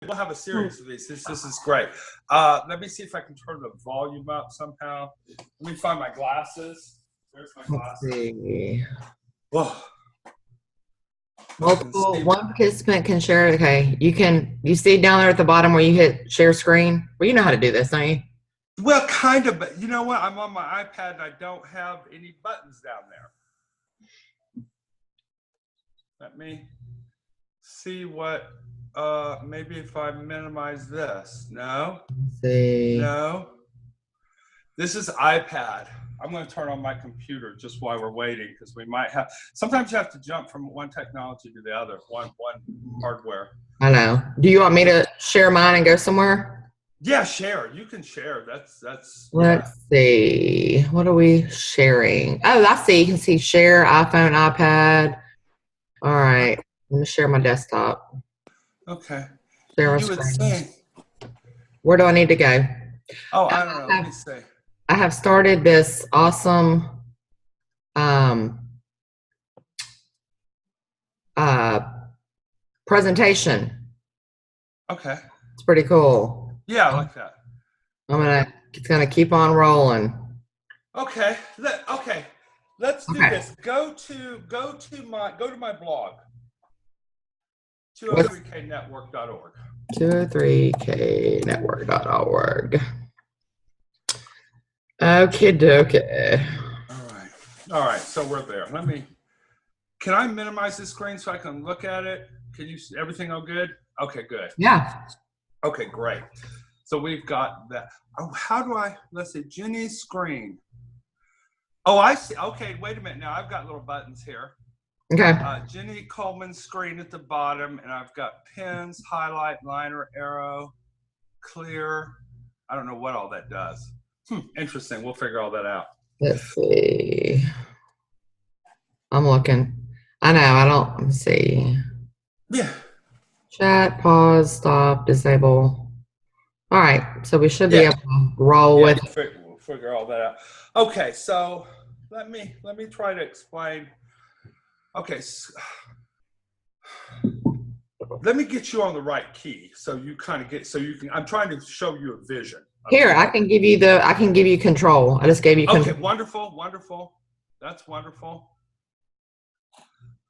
We'll have a series of these. This is great. Let me see if I can turn the volume up somehow. Let me find my glasses. There's my glasses. Let's see. Oh. Multiple, one participant can share. Okay, you see down there at the bottom where you hit share screen? Well, you know how to do this, don't you? Well, kind of, but you know what? I'm on my iPad and I don't have any buttons down there. Let me see what, maybe if I minimize this. No. Let's see. No. This is iPad. I'm going to turn on my computer just while we're waiting because we might have. Sometimes you have to jump from one technology to the other, one hardware. I know. Do you want me to share mine and go somewhere? Yeah, share. You can share. That's. Let's see. What are we sharing? Oh, I see. You can see share, iPhone, iPad. All right. Let me share my desktop. Okay. Share my screen. Where do I need to go? Oh, I don't know. Let me see. I have started this awesome presentation. Okay. It's pretty cool. Yeah, I like that. It's gonna keep on rolling. Okay. Let's do this. Go to my blog. 203knetwork.org. 203knetwork.org. Okay, dokie. All right. So we're there. Can I minimize the screen so I can look at it? Can you see everything all good? Okay, good. Yeah. Okay, great. So we've got that. Oh, let's see, Jenny's screen. Oh, I see. Okay, wait a minute. Now I've got little buttons here. Okay. Jenny Coleman's screen at the bottom, and I've got pins, highlight, liner, arrow, clear. I don't know what all that does. Interesting. We'll figure all that out. Let's see. I'm looking. I know. Let me see. Yeah. Chat, pause, stop, disable. All right. So we should be able to roll with. We'll figure all that out. Okay. So let me try to explain. Okay. Let me get you on the right key so you kind of I'm trying to show you a vision. Here, I can give you control. I just gave you control. Okay, wonderful. That's wonderful.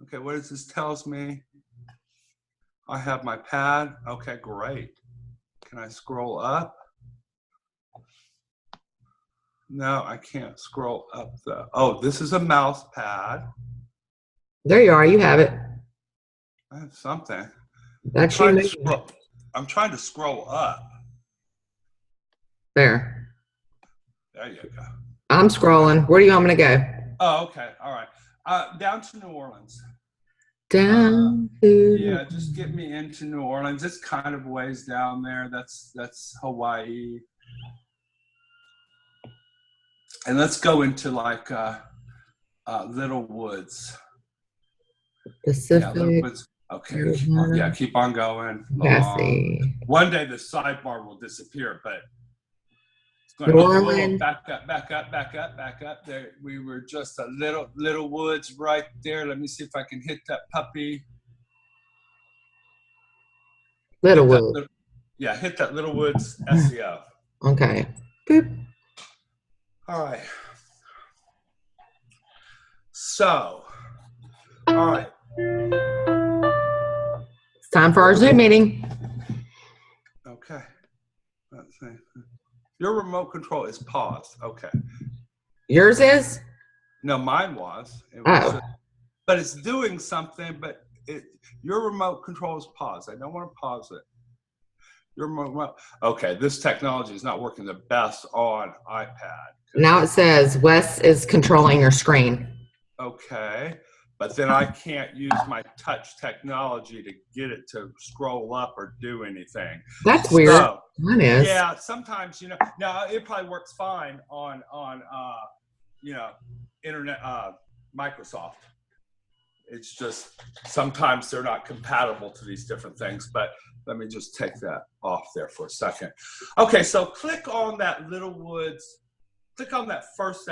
Okay, what does this tells me? I have my pad. Okay, great. Can I scroll up? No, I can't scroll up this is a mouse pad. There you are. You have it. I have something. I'm trying to scroll up. There. There you go. I'm scrolling. Where do you want me to go? Oh, okay. All right. Down to New Orleans. Yeah, just get me into New Orleans. It's kind of ways down there. That's Hawaii. And let's go into like Little Woods. Pacific. Yeah, Little Woods. Okay. Yeah, keep on going. One day the sidebar will disappear, but it's going to back up. There, we were just a Little Woods right there. Let me see if I can hit that puppy. Little Woods. Hit that Little Woods SEO. Okay. Boop. All right. So, all right. It's time for our Zoom meeting. Okay. Let's see. Your remote control is paused. Okay. Yours is? No, mine was. Oh. But it's doing something, but your remote control is paused. I don't want to pause it. Your remote. Okay, this technology is not working the best on iPad. Now it says Wes is controlling your screen. Okay. But then I can't use my touch technology to get it to scroll up or do anything. That's weird. Mine is. Yeah, sometimes, now it probably works fine on internet, Microsoft. It's just sometimes they're not compatible to these different things, but let me just take that off there for a second. Okay, so click on that Little Woods. Click on that first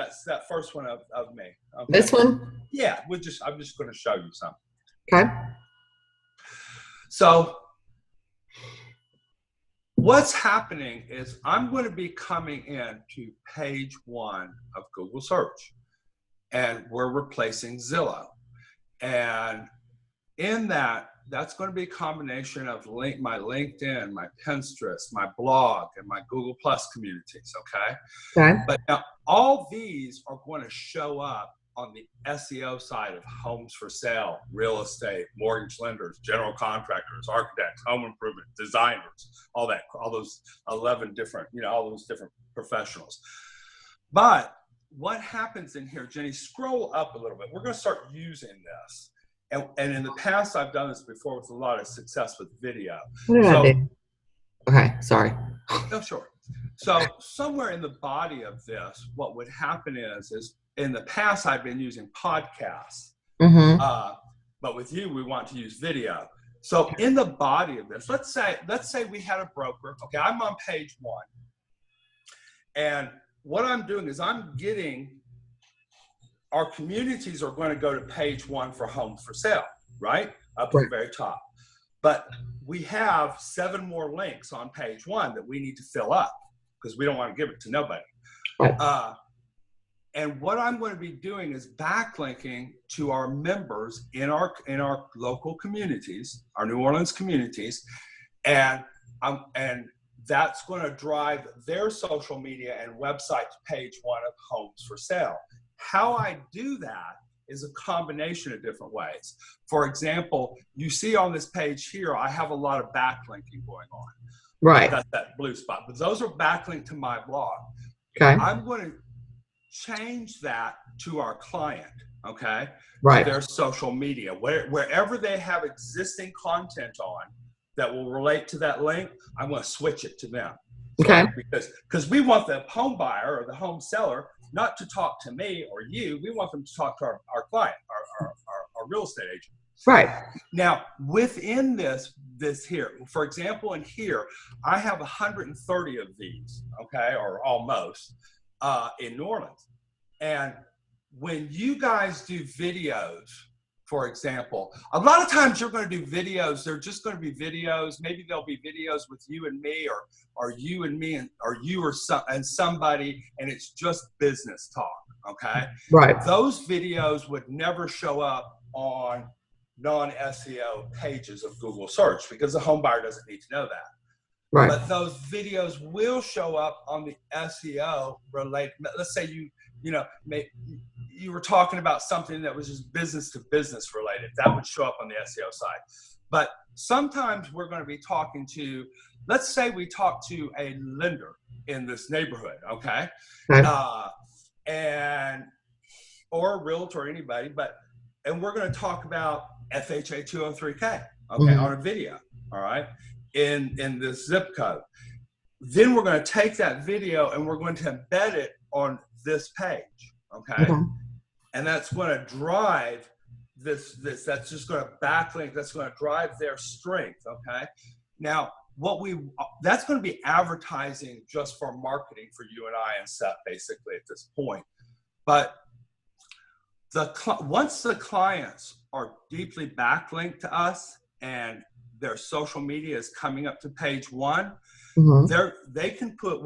one of me. Okay. This one? Yeah, I'm just going to show you something. Okay. So what's happening is I'm going to be coming in to page 1 of Google search, and we're replacing Zillow. And in that, that's going to be a combination of my LinkedIn, my Pinterest, my blog, and my Google Plus communities, okay? Okay. But now all these are going to show up on the SEO side of homes for sale, real estate, mortgage lenders, general contractors, architects, home improvement, designers, all those 11 different, all those different professionals. But what happens in here, Jenny, scroll up a little bit. We're going to start using this. And in the past, I've done this before with a lot of success with video. What did I do? Okay, sorry. No, sure. So somewhere in the body of this, what would happen is in the past, I've been using podcasts. Mm-hmm. But with you, we want to use video. So in the body of this, let's say we had a broker. Okay, I'm on page 1. And what I'm doing is I'm getting our communities are going to go to page 1 for homes for sale, right? Up at the very top. But we have 7 more links on page 1 that we need to fill up because we don't want to give it to nobody. Right. And what I'm going to be doing is backlinking to our members in our local communities, our New Orleans communities, and that's going to drive their social media and website to page 1 of homes for sale. How I do that is a combination of different ways. For example, you see on this page here, I have a lot of backlinking going on. Right. That's that blue spot. But those are backlinked to my blog. Okay. I'm going to change that to our client, okay? Right. Their social media. Wherever they have existing content on that will relate to that link, I'm going to switch it to them. Okay. Because we want the home buyer or the home seller not to talk to me or you. We want them to talk to our client, our real estate agent. Right. Now, within this here, for example, in here, I have 130 of these, okay, or almost, in New Orleans. And when you guys do videos, for example, a lot of times you're going to do videos. They're just going to be videos. Maybe there'll be videos with you and me, or you and me, or you and somebody, and it's just business talk. Okay. Right. Those videos would never show up on non-SEO pages of Google search because the home buyer doesn't need to know that. Right. But those videos will show up on the SEO related. Let's say you were talking about something that was just business to business related. That would show up on the SEO side. But sometimes we're going to be talking to, let's say we talk to a lender in this neighborhood, okay? Or a realtor or anybody, and we're going to talk about FHA 203K, okay, on a video, all right, in this zip code. Then we're going to take that video and we're going to embed it on this page, okay? And that's going to drive this, that's just going to backlink, that's going to drive their strength, okay? Now, that's going to be advertising just for marketing for you and I and Seth, basically, at this point. But once the clients are deeply backlinked to us and their social media is coming up to page 1, they can put,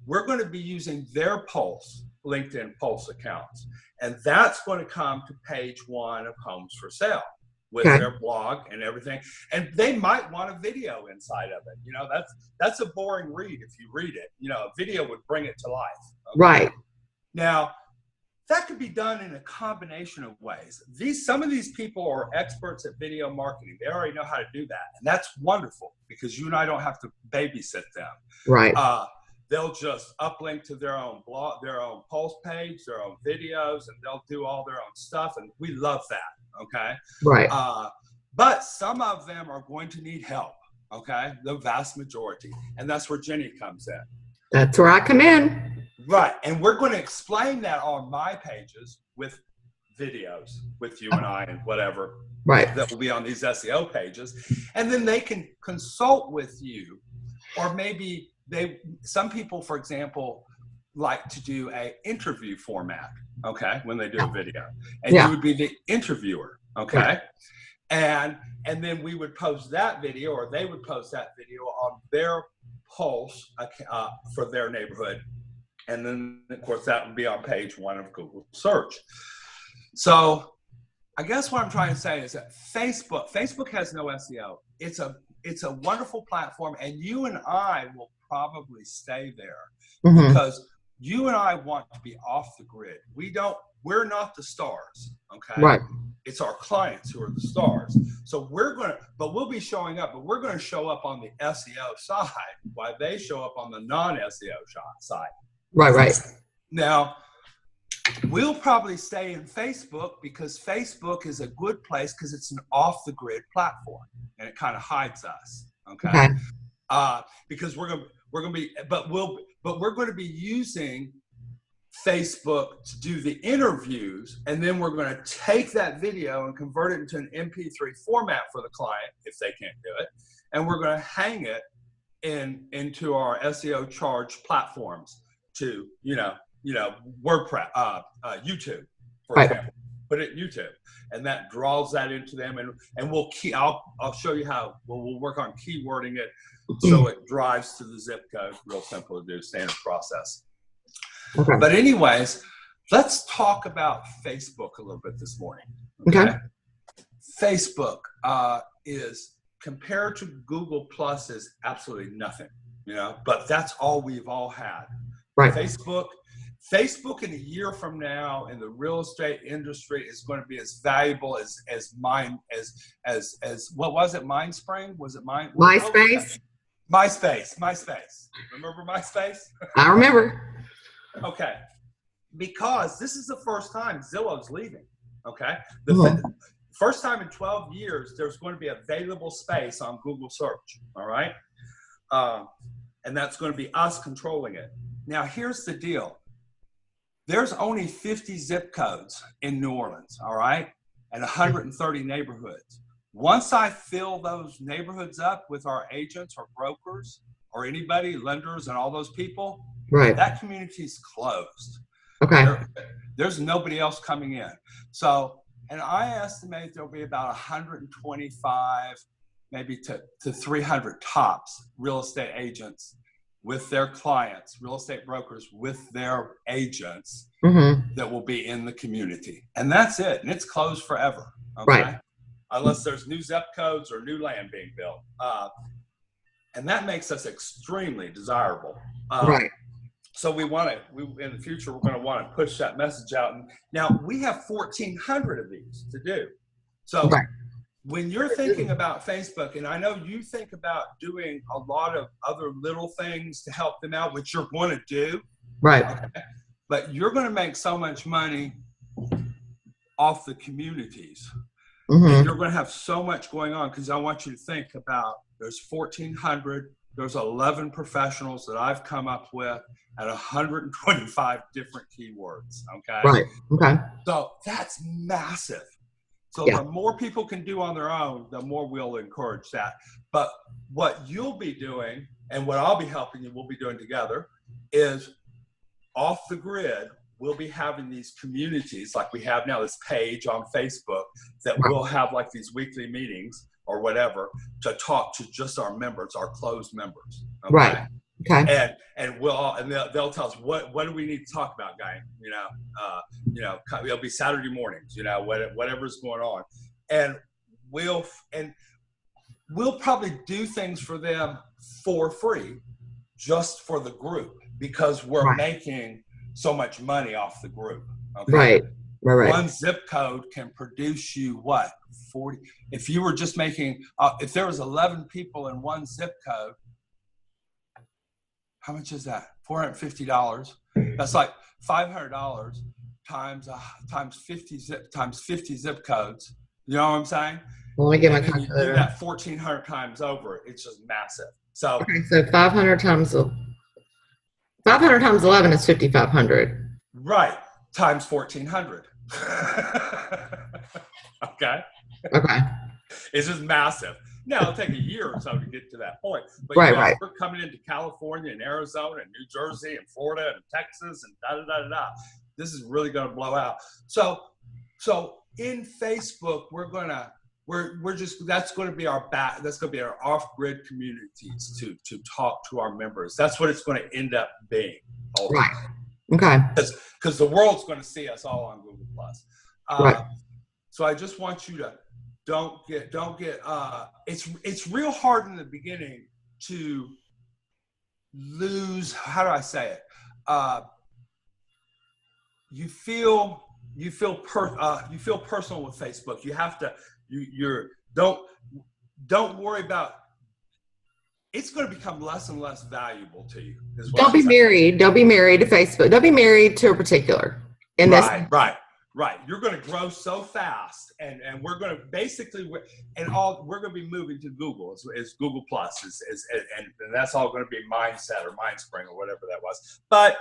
we're going to be using their Pulse, LinkedIn Pulse accounts. And that's going to come to page 1 of homes for sale with their blog and everything. And they might want a video inside of it. That's a boring read if you read it. A video would bring it to life. Okay? Right. Now, that could be done in a combination of ways. Some of these people are experts at video marketing. They already know how to do that. And that's wonderful because you and I don't have to babysit them. Right. They'll just uplink to their own blog, their own Pulse page, their own videos, and they'll do all their own stuff. And we love that, okay? Right. But some of them are going to need help, okay? The vast majority. And that's where Jenny comes in. That's where I come in. Right. And we're going to explain that on my pages with videos with you and I and whatever. Right. That will be on these SEO pages. And then they can consult with you, or maybe some people, for example, like to do a interview format, okay, when they do a video. And you would be the interviewer, okay? And then we would post that video, or they would post that video on their pulse for their neighborhood. And then, of course, that would be on page 1 of Google search. So I guess what I'm trying to say is that Facebook has no SEO. It's a wonderful platform, and you and I will probably stay there because you and I want to be off the grid. We're not the stars, okay? Right. It's our clients who are the stars. So we'll be showing up, but we're going to show up on the SEO side while they show up on the non-SEO side. Right. Now, we'll probably stay in Facebook because Facebook is a good place because it's an off-the-grid platform and it kind of hides us. Okay. Because we're going to be using Facebook to do the interviews, and then we're going to take that video and convert it into an MP3 format for the client if they can't do it, and we're going to hang it into our SEO charged platforms to WordPress, YouTube, for example. Put it in YouTube, and that draws that into them, and I'll show you how we'll work on keywording it so it drives to the zip code. Real simple to do, standard process. Okay. But anyways, let's talk about Facebook a little bit this morning. Okay. Facebook is, compared to Google Plus, is absolutely nothing, but that's all we've all had. Right. Facebook in a year from now in the real estate industry is going to be as valuable as what was it? MindSpring? Was it MySpace? MySpace. Remember MySpace? I remember. Okay. Because this is the first time Zillow's leaving. Okay. First time in 12 years, there's going to be available space on Google search. All right. And that's going to be us controlling it. Now, here's the deal. There's only 50 zip codes in New Orleans, all right, and 130 neighborhoods. Once I fill those neighborhoods up with our agents or brokers or anybody, lenders and all those people, right, that community is closed. Okay. There's nobody else coming in. So, and I estimate there'll be about 125, maybe to 300 tops real estate agents with their clients, real estate brokers with their agents that will be in the community. And that's it. And it's closed forever. Okay. Right. Unless there's new zip codes or new land being built. And that makes us extremely desirable. Right. So in the future, we're going to want to push that message out. And now we have 1,400 of these to do. So right. When you're thinking about Facebook, and I know you think about doing a lot of other little things to help them out, which you're going to do. Right. Okay? But you're going to make so much money off the communities. And you're going to have so much going on, because I want you to think about there's 1,400, there's 11 professionals that I've come up with at 125 different keywords. Okay. Right. Okay. So that's massive. So the more people can do on their own, the more we'll encourage that. But what you'll be doing, and what I'll be helping you, we'll be doing together, is off the grid, we'll be having these communities like we have now, this page on Facebook that we'll have like these weekly meetings or whatever to talk to just our members, our closed members. Okay? Right. Okay. And they'll tell us what do we need to talk about, guy? It'll be Saturday mornings, whatever's going on, and we'll probably do things for them for free, just for the group, because we're making so much money off the group. Okay? Right. One zip code can produce you what? 40. If you were just making, if there was 11 people in one zip code, how much is that? $450. That's like $500 times 50 zip codes. You know what I'm saying? Well, let me get my calculator. You do that 1,400 times over. It's just massive. So okay, so 500 times 11 is 5,500. Right, times 1,400. Okay. Okay. It's just massive. Now it'll take a year or so to get to that point. But we're coming into California and Arizona and New Jersey and Florida and Texas and da-da-da-da-da. This is really going to blow out. So in Facebook, we're going to we're just, that's going to be our that's going to be our off-grid communities to talk to our members. That's what it's going to end up being ultimately. Right. Okay. Because the world's going to see us all on Google Plus. Right. So I just want you to don't get it's real hard in the beginning to lose, how do I say it? You feel personal with Facebook. You have to, don't worry about, it's going to become less and less valuable to you. Don't be married. Don't be married to Facebook. Don't be married to a particular. Right. You're going to grow so fast, and we're going to basically, we're going to be moving to Google. It's Google Plus, and that's all going to be Mindset or Mindspring or whatever that was. But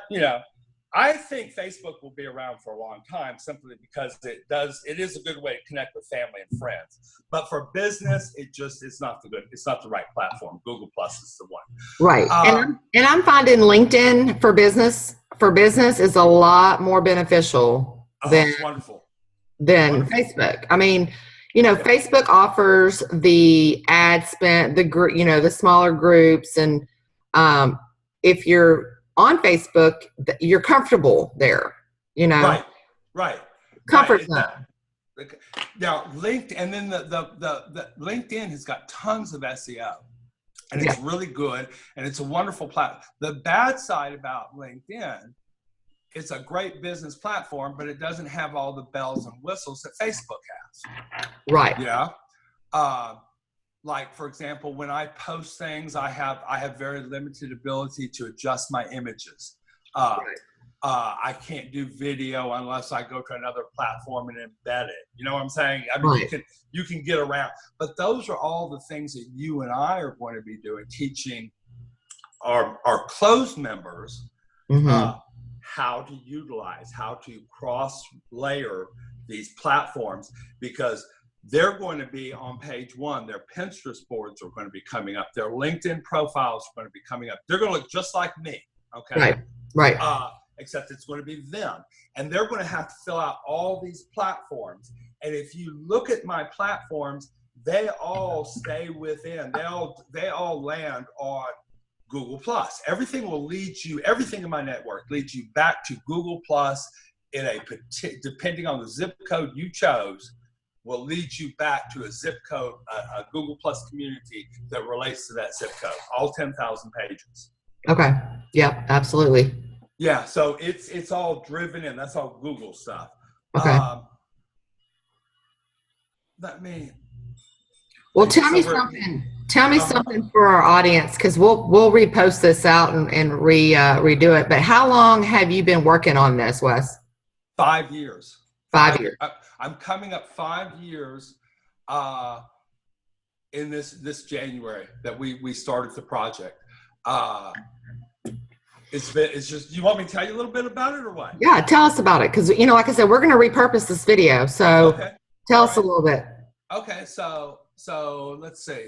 I think Facebook will be around for a long time simply because it is a good way to connect with family and friends. But for business, it's not the right platform. Google Plus is the one. Right. And I'm finding LinkedIn for business is a lot more beneficial than Facebook. I mean, Facebook offers the ad spend, the smaller groups, and if you're on Facebook, you're comfortable there, Right. Comfort zone. Now, LinkedIn, and then the LinkedIn has got tons of SEO, and it's really good, and it's a wonderful platform. The bad side about LinkedIn, it's a great business platform, but it doesn't have all the bells and whistles that Facebook has. Right. Yeah. Like, for example, when I post things, I have very limited ability to adjust my images. I can't do video unless I go to another platform and embed it. You know what I'm saying? I mean, you can get around, but those are all the things that you and I are going to be doing, teaching our closed members how to utilize, how to cross-layer these platforms, because they're going to be on page one. Their Pinterest boards are going to be coming up. Their LinkedIn profiles are going to be coming up. They're going to look just like me, okay? Right. Except it's going to be them. And they're going to have to fill out all these platforms. And if you look at my platforms, they all stay within. They all land on Google Plus. Everything in my network leads you back to Google Plus depending on the zip code you chose, will lead you back to a zip code, a Google Plus community that relates to that zip code, all 10,000 pages. Okay. Yeah, absolutely. Yeah, so it's all driven in. That's all Google stuff. Okay. Well, tell me something. Tell me something for our audience, because we'll repost this out and redo it. But how long have you been working on this, Wes? 5 years. 5 years. I'm coming up 5 years in this January that we started the project. It's just, you want me to tell you a little bit about it or what? Yeah, tell us about it, because like I said, we're going to repurpose this video. So tell us a little bit. Okay, so let's see.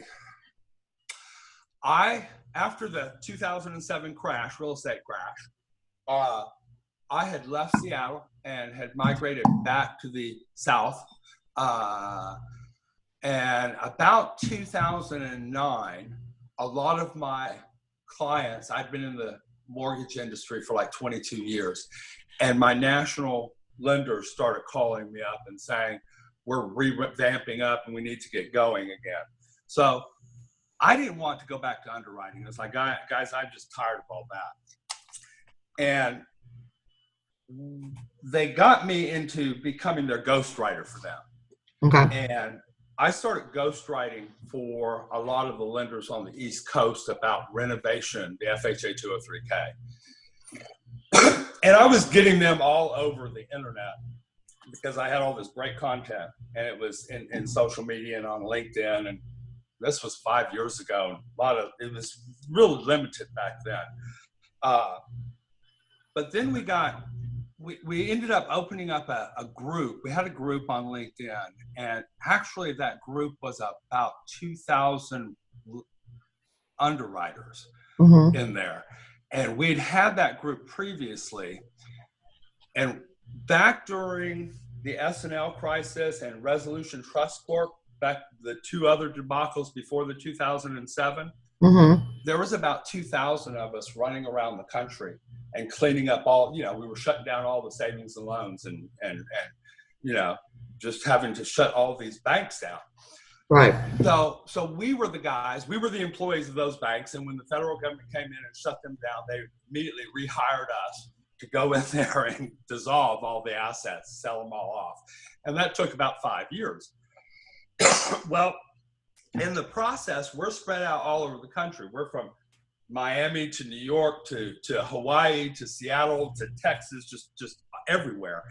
After the 2007 real estate crash, I had left Seattle and had migrated back to the South. And about 2009, a lot of my clients, I'd been in the mortgage industry for like 22 years, and my national lenders started calling me up and saying, we're revamping up and we need to get going again. So I didn't want to go back to underwriting. It's like, guys, I'm just tired of all that. And they got me into becoming their ghostwriter for them. Okay. And I started ghostwriting for a lot of the lenders on the East Coast about renovation, the FHA 203K. And I was getting them all over the internet because I had all this great content, and it was in social media and on LinkedIn. And this was 5 years ago. It was really limited back then. But then we ended up opening up a group. We had a group on LinkedIn, and actually that group was about 2,000 underwriters in there. And we'd had that group previously. And back during the S&L crisis and Resolution Trust Corp, the two other debacles before the 2007, there was about 2,000 of us running around the country and cleaning up all, we were shutting down all the savings and loans and just having to shut all these banks down. Right. So we were the guys, we were the employees of those banks. And when the federal government came in and shut them down, they immediately rehired us to go in there and dissolve all the assets, sell them all off. And that took about 5 years. Well, in the process, we're spread out all over the country. We're from Miami to New York to Hawaii to Seattle to Texas, just everywhere.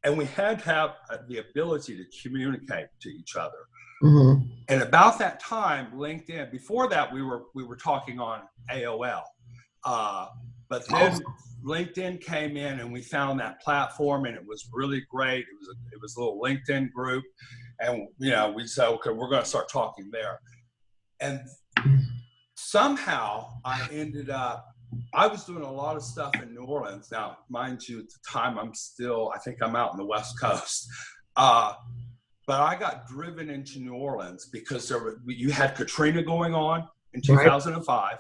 And we had to have the ability to communicate to each other. And about that time, LinkedIn, before that, we were talking on AOL. But then LinkedIn came in and we found that platform and it was really great. It was a little LinkedIn group. And, we said, okay, we're going to start talking there. And somehow I was doing a lot of stuff in New Orleans. Now, mind you, at the time I think I'm out in the West Coast. But I got driven into New Orleans because you had Katrina going on in 2005.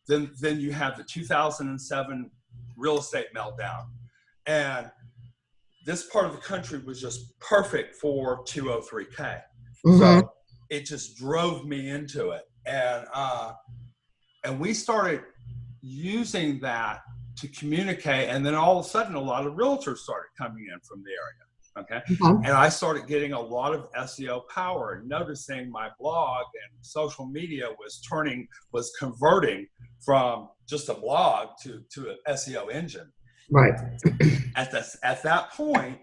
Then you had the 2007 real estate meltdown. And this part of the country was just perfect for 203K. So it just drove me into it. And we started using that to communicate. And then all of a sudden, a lot of realtors started coming in from the area. Okay. And I started getting a lot of SEO power and noticing my blog and social media was converting from just a blog to an SEO engine. Right. At that point,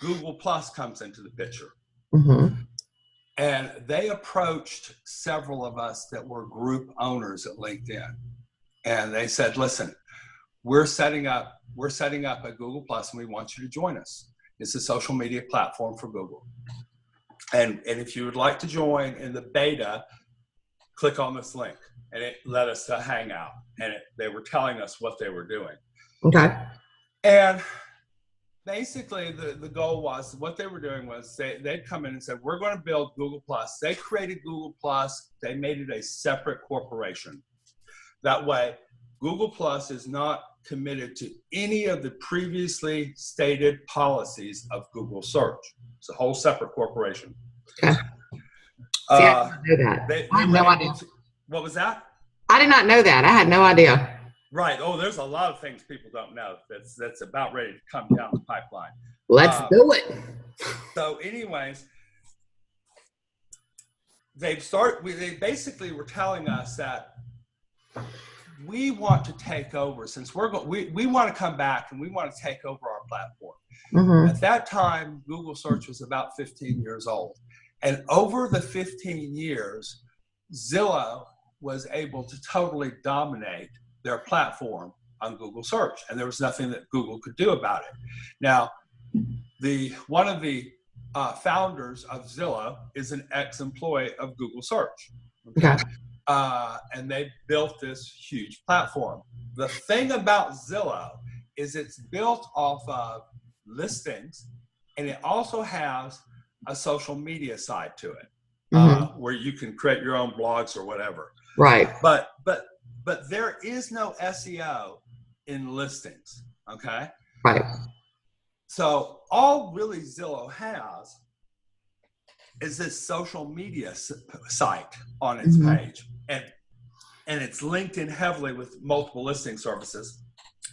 Google Plus comes into the picture. And they approached several of us that were group owners at LinkedIn. And they said, listen, we're setting up a Google Plus and we want you to join us. It's a social media platform for Google. And if you would like to join in the beta, click on this link. And it led us to Hangout. And they were telling us what they were doing. Okay. And basically the goal was, what they were doing was they'd come in and said, we're going to build Google Plus. They created Google Plus. They made it a separate corporation. That way, Google Plus is not committed to any of the previously stated policies of Google search. It's a whole separate corporation. Okay. See, I didn't know that. I had no idea. What was that? I did not know that. I had no idea. Right. Oh, there's a lot of things people don't know that's about ready to come down the pipeline. Let's do it. So anyways, they basically were telling us that we want to take over, since we want to come back and we want to take over our platform. At that time, Google search was about 15 years old. And over the 15 years, Zillow was able to totally dominate their platform on Google search. And there was nothing that Google could do about it. Now, one of the founders of Zillow is an ex-employee of Google search. Okay. And they built this huge platform. The thing about Zillow is it's built off of listings, and it also has a social media side to it, where you can create your own blogs or whatever. Right. But there is no SEO in listings. Okay. Right. So all really Zillow has is this social media site on its page. And it's linked in heavily with multiple listing services.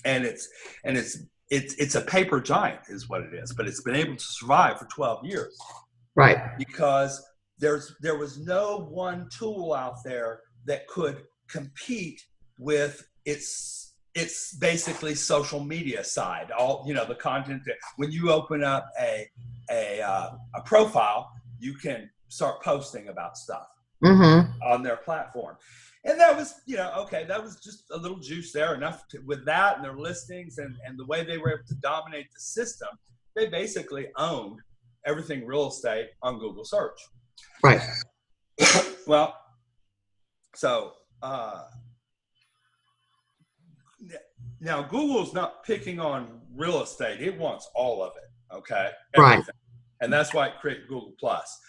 And it's a paper giant is what it is, but it's been able to survive for 12 years. Right. Because there was no one tool out there that could compete with its basically social media side. All, the content that when you open up a profile, you can start posting about stuff on their platform. And that was, that was just a little juice there, enough with that and their listings and the way they were able to dominate the system. They basically owned everything real estate on Google search. Right. Well, so now Google's not picking on real estate. It wants all of it, okay? Everything. Right. And that's why it created Google Plus.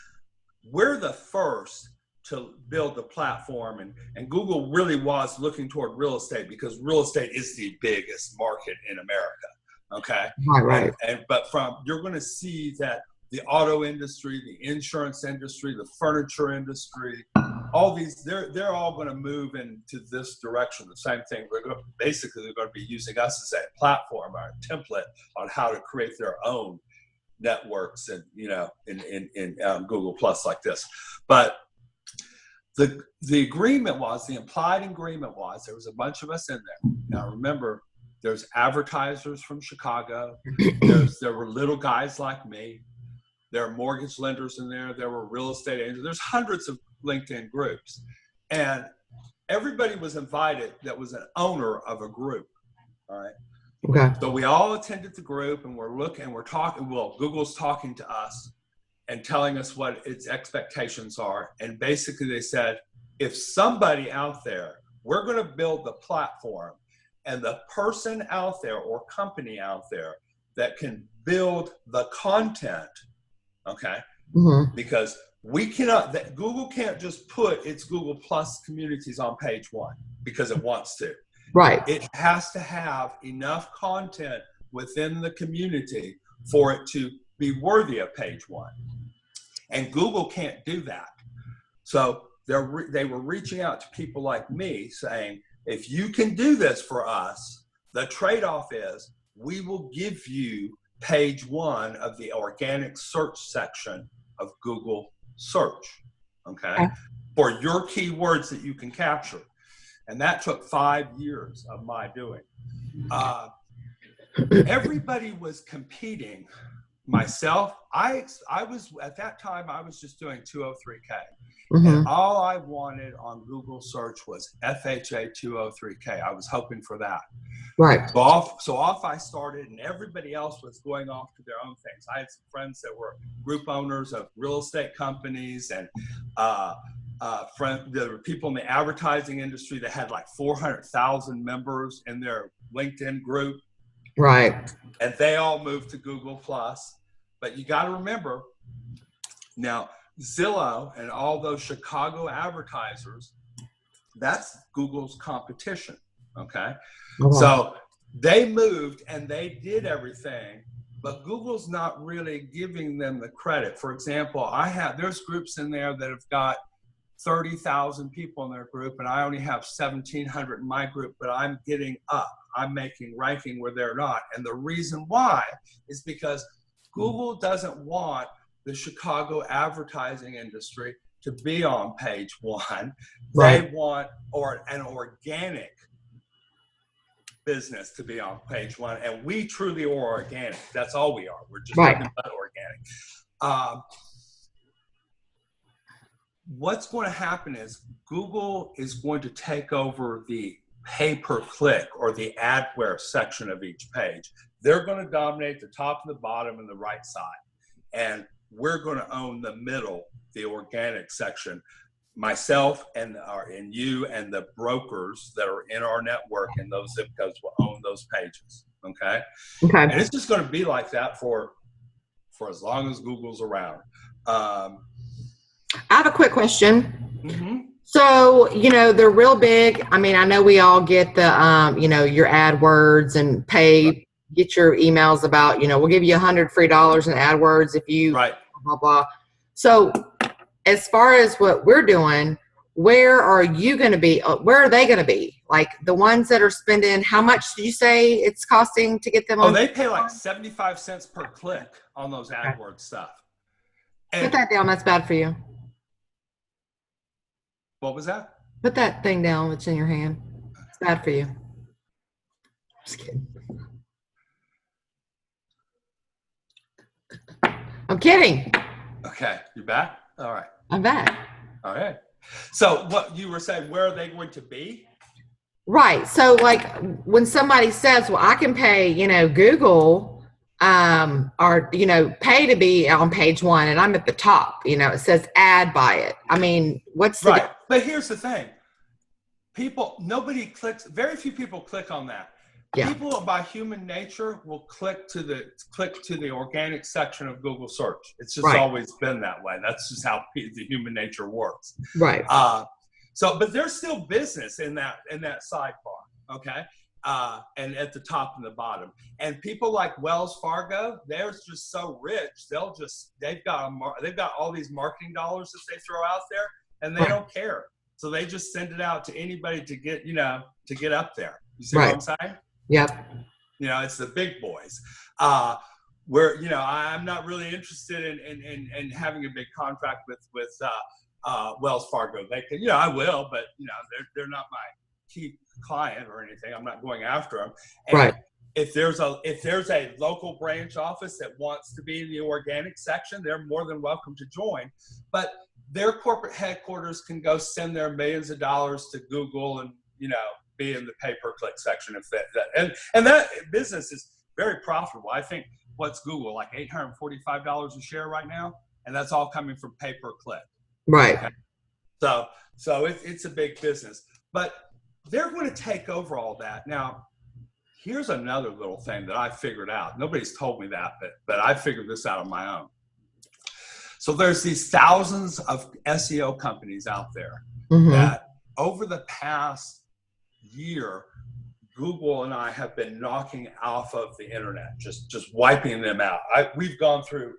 we're the first to build the platform, and Google really was looking toward real estate because real estate is the biggest market in America. Okay. Right. But you're going to see that the auto industry, the insurance industry, the furniture industry, all these, they're all going to move into this direction. The same thing. They're going to be using us as a platform, our template on how to create their own networks and, in Google Plus like this. But the agreement was, the implied agreement was, there was a bunch of us in there. Now remember, there's advertisers from Chicago. There were little guys like me. There are mortgage lenders in there. There were real estate agents. There's hundreds of LinkedIn groups. And everybody was invited that was an owner of a group. All right. Okay. So we all attended the group and we're talking. Well, Google's talking to us and telling us what its expectations are. And basically they said, if somebody out there, we're going to build the platform, and the person out there or company out there that can build the content, okay? Mm-hmm. Because Google can't just put its Google Plus communities on page 1 because it wants to. Right. It has to have enough content within the community for it to be worthy of page 1. And Google can't do that. So they were reaching out to people like me saying, if you can do this for us, the trade-off is we will give you page 1 of the organic search section of Google search, okay? For your keywords that you can capture. And that took 5 years of my doing. Everybody was competing. Myself, I was, at that time, I was just doing 203K. Mm-hmm. And all I wanted on Google search was FHA 203K. I was hoping for that. Right. So off I started, and everybody else was going off to their own things. I had some friends that were group owners of real estate companies, and there were people in the advertising industry that had like 400,000 members in their LinkedIn group. Right. And they all moved to Google Plus. But you got to remember, now Zillow and all those Chicago advertisers, that's Google's competition, okay? So they moved and they did everything, but Google's not really giving them the credit. For example, there's groups in there that have got 30,000 people in their group, and I only have 1,700 in my group, but I'm getting up. I'm making ranking where they're not. And the reason why is because Google doesn't want the Chicago advertising industry to be on page 1. Right. They want an organic business to be on page 1. And we truly are organic. That's all we are. We're just nothing but organic. What's going to happen is Google is going to take over the pay-per-click or the adware section of each page. They're going to dominate the top and the bottom and the right side. And we're going to own the middle, the organic section. Myself and you and the brokers that are in our network and those zip codes will own those pages. Okay. And it's just going to be like that for as long as Google's around. I have a quick question. Mm-hmm. So, they're real big. I mean, I know we all get the, your AdWords and get your emails about, we'll give you $100 free in AdWords if you right. blah, blah. So as far as what we're doing, where are you going to be? Where are they going to be? Like the ones that are spending, how much did you say it's costing to get them on? Oh, they pay like 75 cents per click on those AdWords stuff. And put that down. That's bad for you. What was that? Put that thing down that's in your hand. It's bad for you. Just kidding. I'm kidding. Okay. You back? All right. I'm back. All right. So what you were saying, where are they going to be? Right. So like when somebody says, well, I can pay, Google, or, pay to be on page 1 and I'm at the top, it says ad by it. I mean, what's the right. But here's the thing. Very few people click on that. Yeah. People by human nature will click to the organic section of Google search. It's just always been that way. That's just how the human nature works. Right. But there's still business in that sidebar, okay? And at the top and the bottom. And people like Wells Fargo, they're just so rich. They've got all these marketing dollars that they throw out there, and they don't care. So they just send it out to anybody to get up there. You see what I'm saying? Yep. It's the big boys. Where I'm not really interested in having a big contract with Wells Fargo. They can, I will, but they're not my key client or anything. I'm not going after them. And if there's a local branch office that wants to be in the organic section, they're more than welcome to join. But their corporate headquarters can go send their millions of dollars to Google and be in the pay-per-click section if and that business is very profitable. I think what's Google, like $845 a share right now, and that's all coming from pay-per-click. Right. Okay? So it's a big business, but they're going to take over all that. Now, here's another little thing that I figured out. Nobody's told me that, but I figured this out on my own. So there's these thousands of SEO companies out there that over the past year, Google and I have been knocking off of the internet, just wiping them out. We've gone through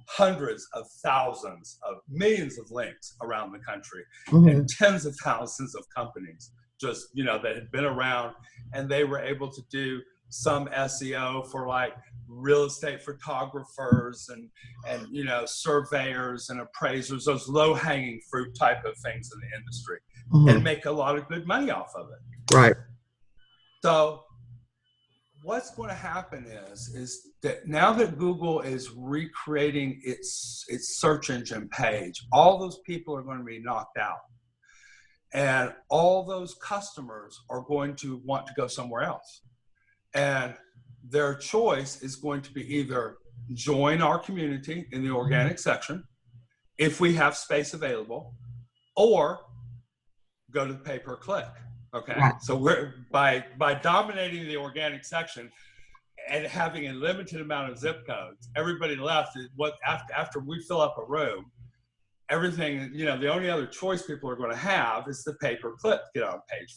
hundreds of thousands of millions of links around the country and tens of thousands of companies that had been around, and they were able to do some SEO for like real estate photographers and surveyors and appraisers, those low-hanging fruit type of things in the industry, and make a lot of good money off of it. Right. So what's going to happen is that now that Google is recreating its search engine page, all those people are going to be knocked out. And all those customers are going to want to go somewhere else. And their choice is going to be either join our community in the organic section, if we have space available, or go to the pay-per-click. Okay. Right. So we're by dominating the organic section and having a limited amount of zip codes, everybody left is after we fill up a room, everything, the only other choice people are going to have is the pay-per-click to get on page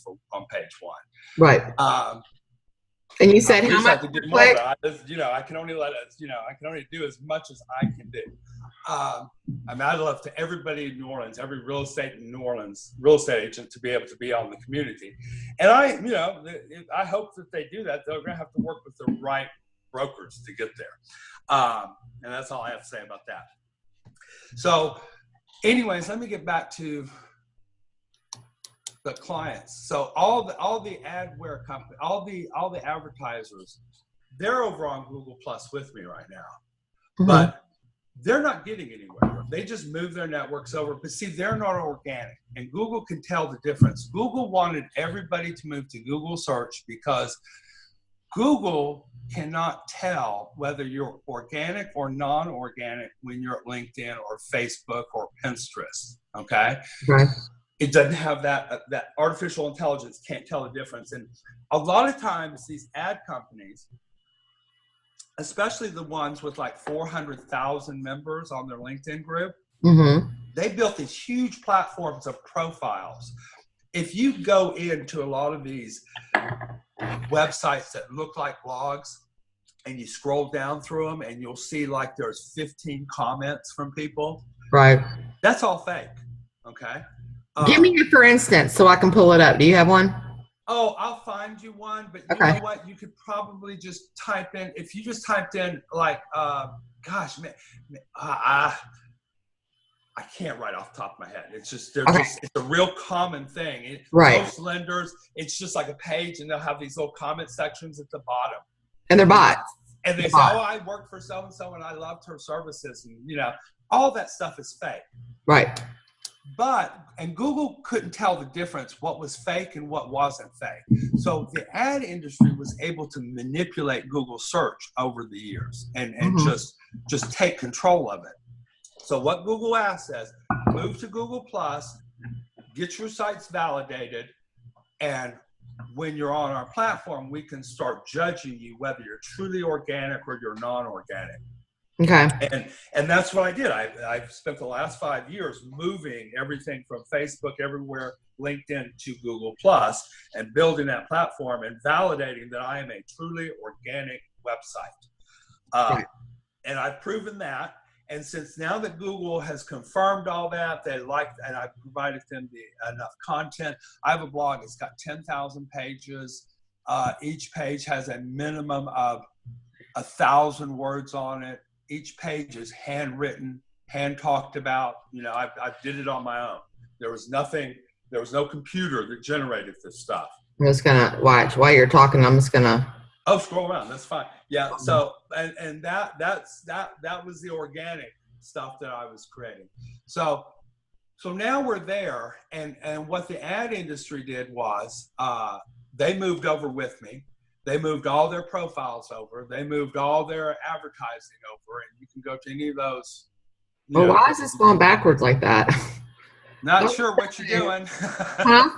one. Right. And you said how much? To get more, I can only I can only do as much as I can do. I'd love to everybody in New Orleans, every real estate agent to be able to be on the community. And I hope that they do that. They're going to have to work with the right brokers to get there. And that's all I have to say about that. So anyways, let me get back to the clients. So all the adware company, all the advertisers, they're over on Google Plus with me right now, but they're not getting anywhere. They just move their networks over, but see, they're not organic, and Google can tell the difference. Google wanted everybody to move to Google search because Google cannot tell whether you're organic or non-organic when you're at LinkedIn or Facebook or Pinterest. Okay. Right. It doesn't have that artificial intelligence can't tell the difference. And a lot of times these ad companies, especially the ones with like 400,000 members on their LinkedIn group, they built these huge platforms of profiles. If you go into a lot of these websites that look like blogs and you scroll down through them and you'll see like there's 15 comments from people. Right. That's all fake. Okay. Give me a for instance so I can pull it up. Do you have one? Oh, I'll find you one, but you know what? You could probably just type in, if you just typed in like, gosh, man, I can't write off the top of my head. It's just, it's a real common thing. Most lenders, it's just like a page and they'll have these little comment sections at the bottom. And they're bots. And they say, oh, I work for so-and-so and I loved her services. And, all that stuff is fake. Right. And Google couldn't tell the difference, what was fake and what wasn't fake. So the ad industry was able to manipulate Google search over the years and just take control of it. So what Google Ads says, move to Google Plus, get your sites validated, and when you're on our platform, we can start judging you whether you're truly organic or you're non-organic. Okay. And that's what I did. I've spent the last 5 years moving everything from Facebook everywhere, LinkedIn to Google Plus, and building that platform and validating that I am a truly organic website. Right. And I've proven that. And since now that Google has confirmed all that, they liked, and I've provided them enough content. I have a blog. It's got 10,000 pages. Each page has a minimum of 1,000 words on it. Each page is handwritten, hand talked about. You know, I did it on my own. There was no computer that generated this stuff. I'm just gonna watch while you're talking. I'm just gonna. Oh, scroll around. That's fine. Yeah. So, and that was the organic stuff that I was creating. So now we're there, and what the ad industry did was they moved over with me. They moved all their profiles over. They moved all their advertising over, and you can go to any of those. Well, why is this going backwards like that? Not sure what you're doing. Huh?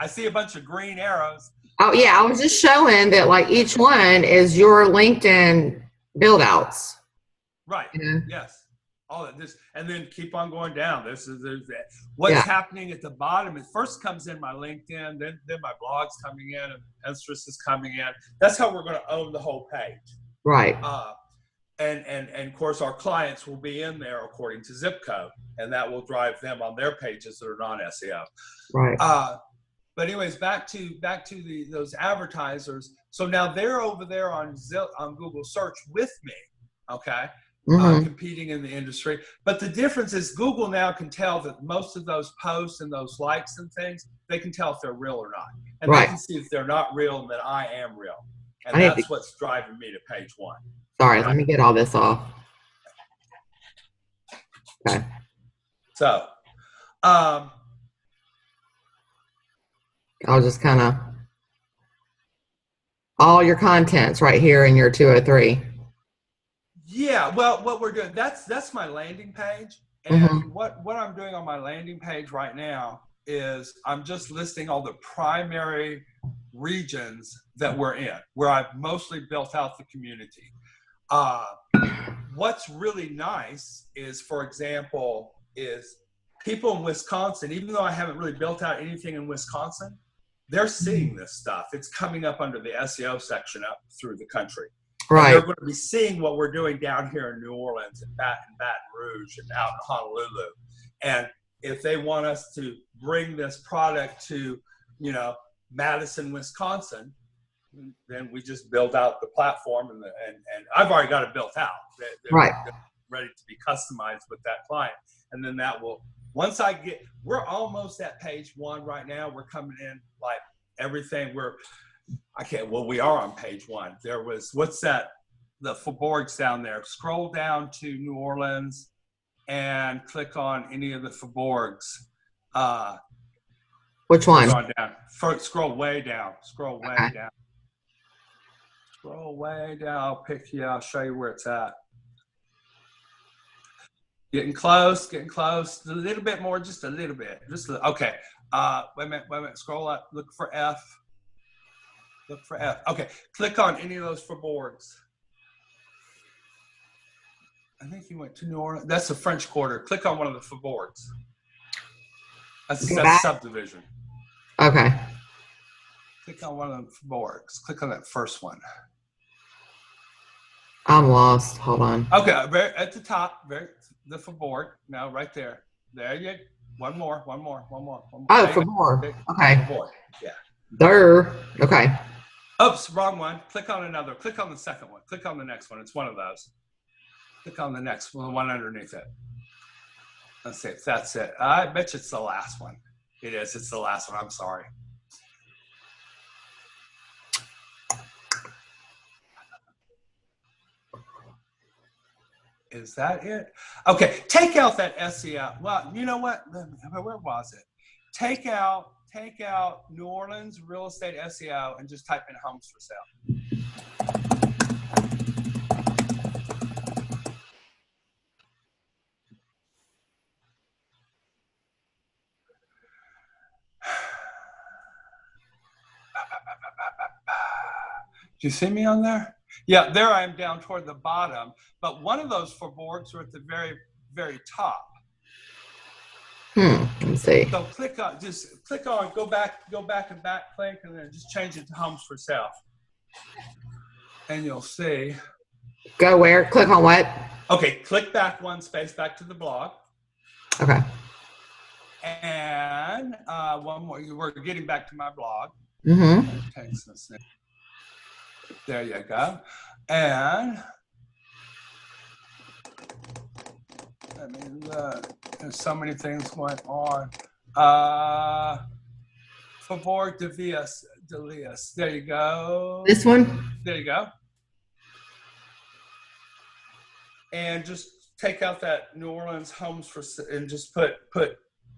I see a bunch of green arrows. Oh yeah, I was just showing that like each one is your LinkedIn build outs. Right. Yeah. Yes. All of this, and then keep on going down. There's what's happening at the bottom. It first comes in my LinkedIn, then my blog's coming in, and Pinterest is coming in. That's how we're going to own the whole page. Right. And of course, our clients will be in there according to zip code, and that will drive them on their pages that are non-SEO. Right. But anyways, back to those advertisers. So now they're over there on Google search with me, okay, competing in the industry. But the difference is Google now can tell that most of those posts and those likes and things, they can tell if they're real or not. And they can see if they're not real and that I am real. And that's what's driving me to page one. Sorry, let me get all this off. Okay. So, I'll just kind of all your contents right here in your 203. Yeah, well, what we're doing, that's my landing page. And what I'm doing on my landing page right now is I'm just listing all the primary regions that we're in, where I've mostly built out the community. What's really nice is, for example, is people in Wisconsin, even though I haven't really built out anything in Wisconsin, they're seeing this stuff. It's coming up under the SEO section up through the country. Right. And they're going to be seeing what we're doing down here in New Orleans and Baton Rouge and out in Honolulu. And if they want us to bring this product to, Madison, Wisconsin, then we just build out the platform and I've already got it built out. They're ready to be customized with that client. And then that will, we're almost at page one right now. We're coming in like everything. We are on page one. There was, what's that? The Faubourgs down there. Scroll down to New Orleans and click on any of the Faubourgs. Which one? Down. First, scroll way down. Scroll way down. Scroll way down. I'll show you where it's at. Getting close. A little bit more, just a little bit. Okay. Wait a minute. Scroll up. Look for F. Okay. Click on any of those Faubourgs. I think you went to New Orleans. That's the French Quarter. Click on one of the Faubourgs. That's subdivision. Okay. Click on one of the Faubourgs. Click on that first one. I'm lost. Hold on. Okay, at the top, the Faubourg. No, right there. There you go. One more. Oh, Faubourg. Okay. Faubourg. Yeah. There. Okay. Oops, wrong one. Click on another. Click on the second one. Click on the next one. It's one of those. Click on the next one, the one underneath it. Let's see if that's it. I bet you it's the last one. It is. It's the last one. I'm sorry. Is that it? Okay. Take out that SEO. Well, you know what? Where was it? Take out New Orleans real estate SEO and just type in homes for sale. Do you see me on there? Yeah, there I am down toward the bottom. But one of those four boards are at the very, very top. Let's see. So just click on, go back and back click, and then just change it to homes for sale. And you'll see. Go where? Click on what? Okay, click back one space back to the blog. Okay. And one more. We're getting back to my blog. There you go. And I mean, there's so many things going on. Favor de Elias. There you go. This one? There you go. And just take out that New Orleans homes for, and just put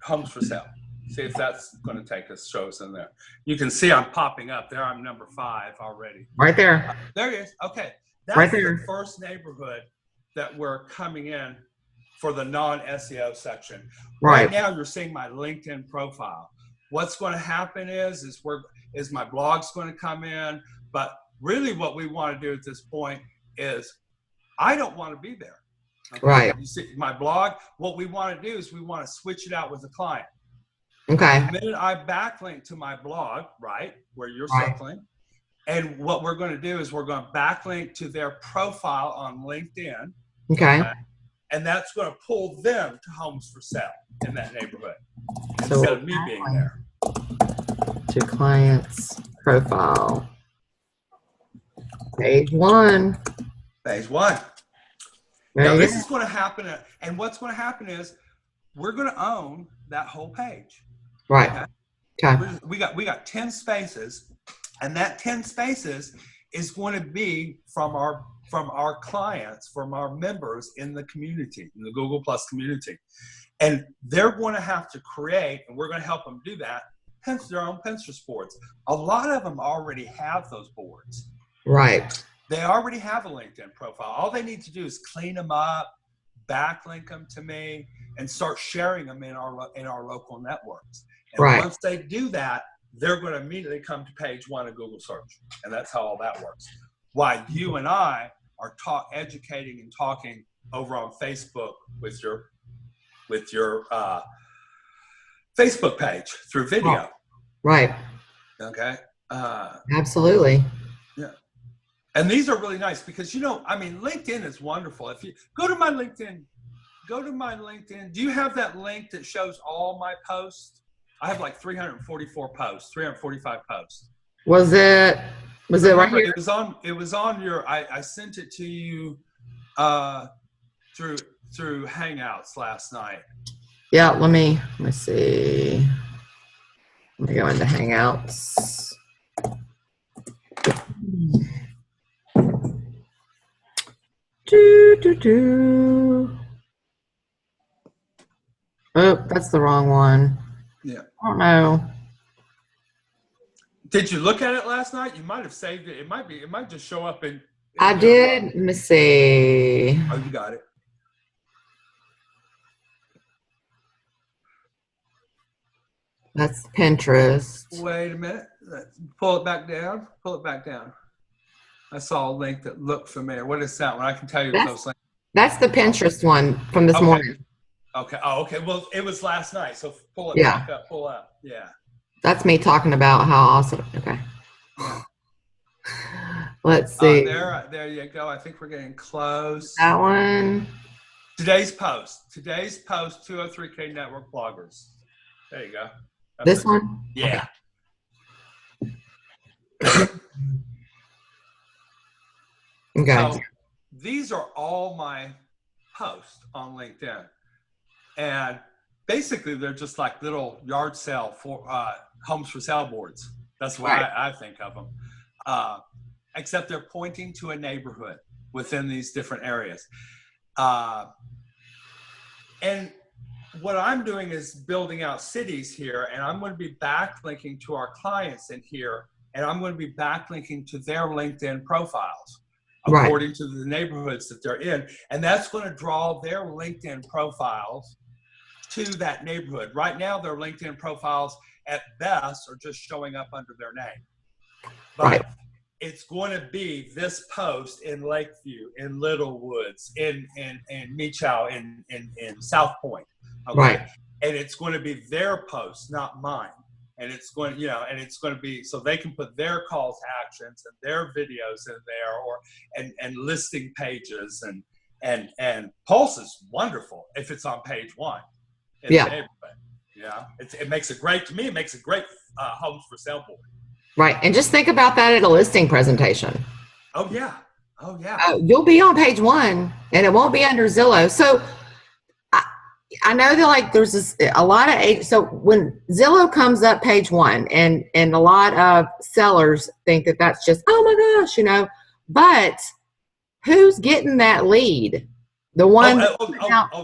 homes for sale. See if that's going to take us, show us in there. You can see I'm popping up there. I'm number 5 already. Right there. There it is. Okay. That's right there. The first neighborhood that we're coming in for the non-SEO section. Right now, you're seeing my LinkedIn profile. What's going to happen is my blog's going to come in. But really what we want to do at this point is I don't want to be there. Okay? Right. You see my blog, what we want to do is we want to switch it out with a client. Okay. The minute I backlink to my blog, right, where you're circling, and what we're going to do is we're going to backlink to their profile on LinkedIn. Okay. And that's going to pull them to homes for sale in that neighborhood instead of me being there. To client's profile. Page 1. Phase 1. Now this is going to happen, and what's going to happen is we're going to own that whole page. Right. Okay. We got 10 spaces, and that 10 spaces is going to be from our clients, from our members in the community, in the Google Plus community. And they're going to have to create, and we're going to help them do that, their own Pinterest boards. A lot of them already have those boards. Right. They already have a LinkedIn profile. All they need to do is clean them up, backlink them to me, and start sharing them in our local networks. And once they do that, they're going to immediately come to page 1 of Google search. And that's how all that works. Why you and I are educating and talking over on Facebook with your Facebook page through video. Right. Okay. Absolutely. Yeah. And these are really nice because, LinkedIn is wonderful. If you go to my LinkedIn, do you have that link that shows all my posts? I have like 344 posts, 345 posts. Was it right here? It was on your, I sent it to you through Hangouts last night. Yeah, let me see. Let me go into Hangouts. Oh, that's the wrong one. Yeah. I don't know. Did you look at it last night? You might have saved it. It might just show up in I did. Let me see. Oh, you got it. That's Pinterest. Wait a minute. Let's pull it back down. Pull it back down. I saw a link that looked familiar. What is that one? I can tell you those links. That's the Pinterest one from this morning. Okay. Oh, okay. Well, it was last night, so pull it back up. Pull up. Yeah. That's me talking about how awesome. Okay. Let's see. There you go. I think we're getting close. That one. Today's post, 203K network bloggers. There you go. This one? Yeah. Okay. So these are all my posts on LinkedIn. And basically they're just like little yard sale for homes for sale boards. That's what I think of them. Except they're pointing to a neighborhood within these different areas. And what I'm doing is building out cities here, and I'm going to be backlinking to our clients in here, and I'm going to be backlinking to their LinkedIn profiles according to the neighborhoods that they're in. And that's going to draw their LinkedIn profiles to that neighborhood. Right now, their LinkedIn profiles at best are just showing up under their name. But it's going to be this post in Lakeview, in Little Woods, in Mechow, in South Point. Okay. Right. And it's going to be their post, not mine. And it's going, and it's going to be, so they can put their calls to actions and their videos in there, or and listing pages, and Pulse is wonderful if it's on page 1 in the neighborhood. Yeah, it makes a great, to me, it makes a great homes for sale board. Right. And just think about that at a listing presentation. Oh yeah. Oh yeah. You'll be on page 1 and it won't be under Zillow. So I know that like there's a lot of, so when Zillow comes up page 1 and a lot of sellers think that that's just, oh my gosh, but who's getting that lead? The one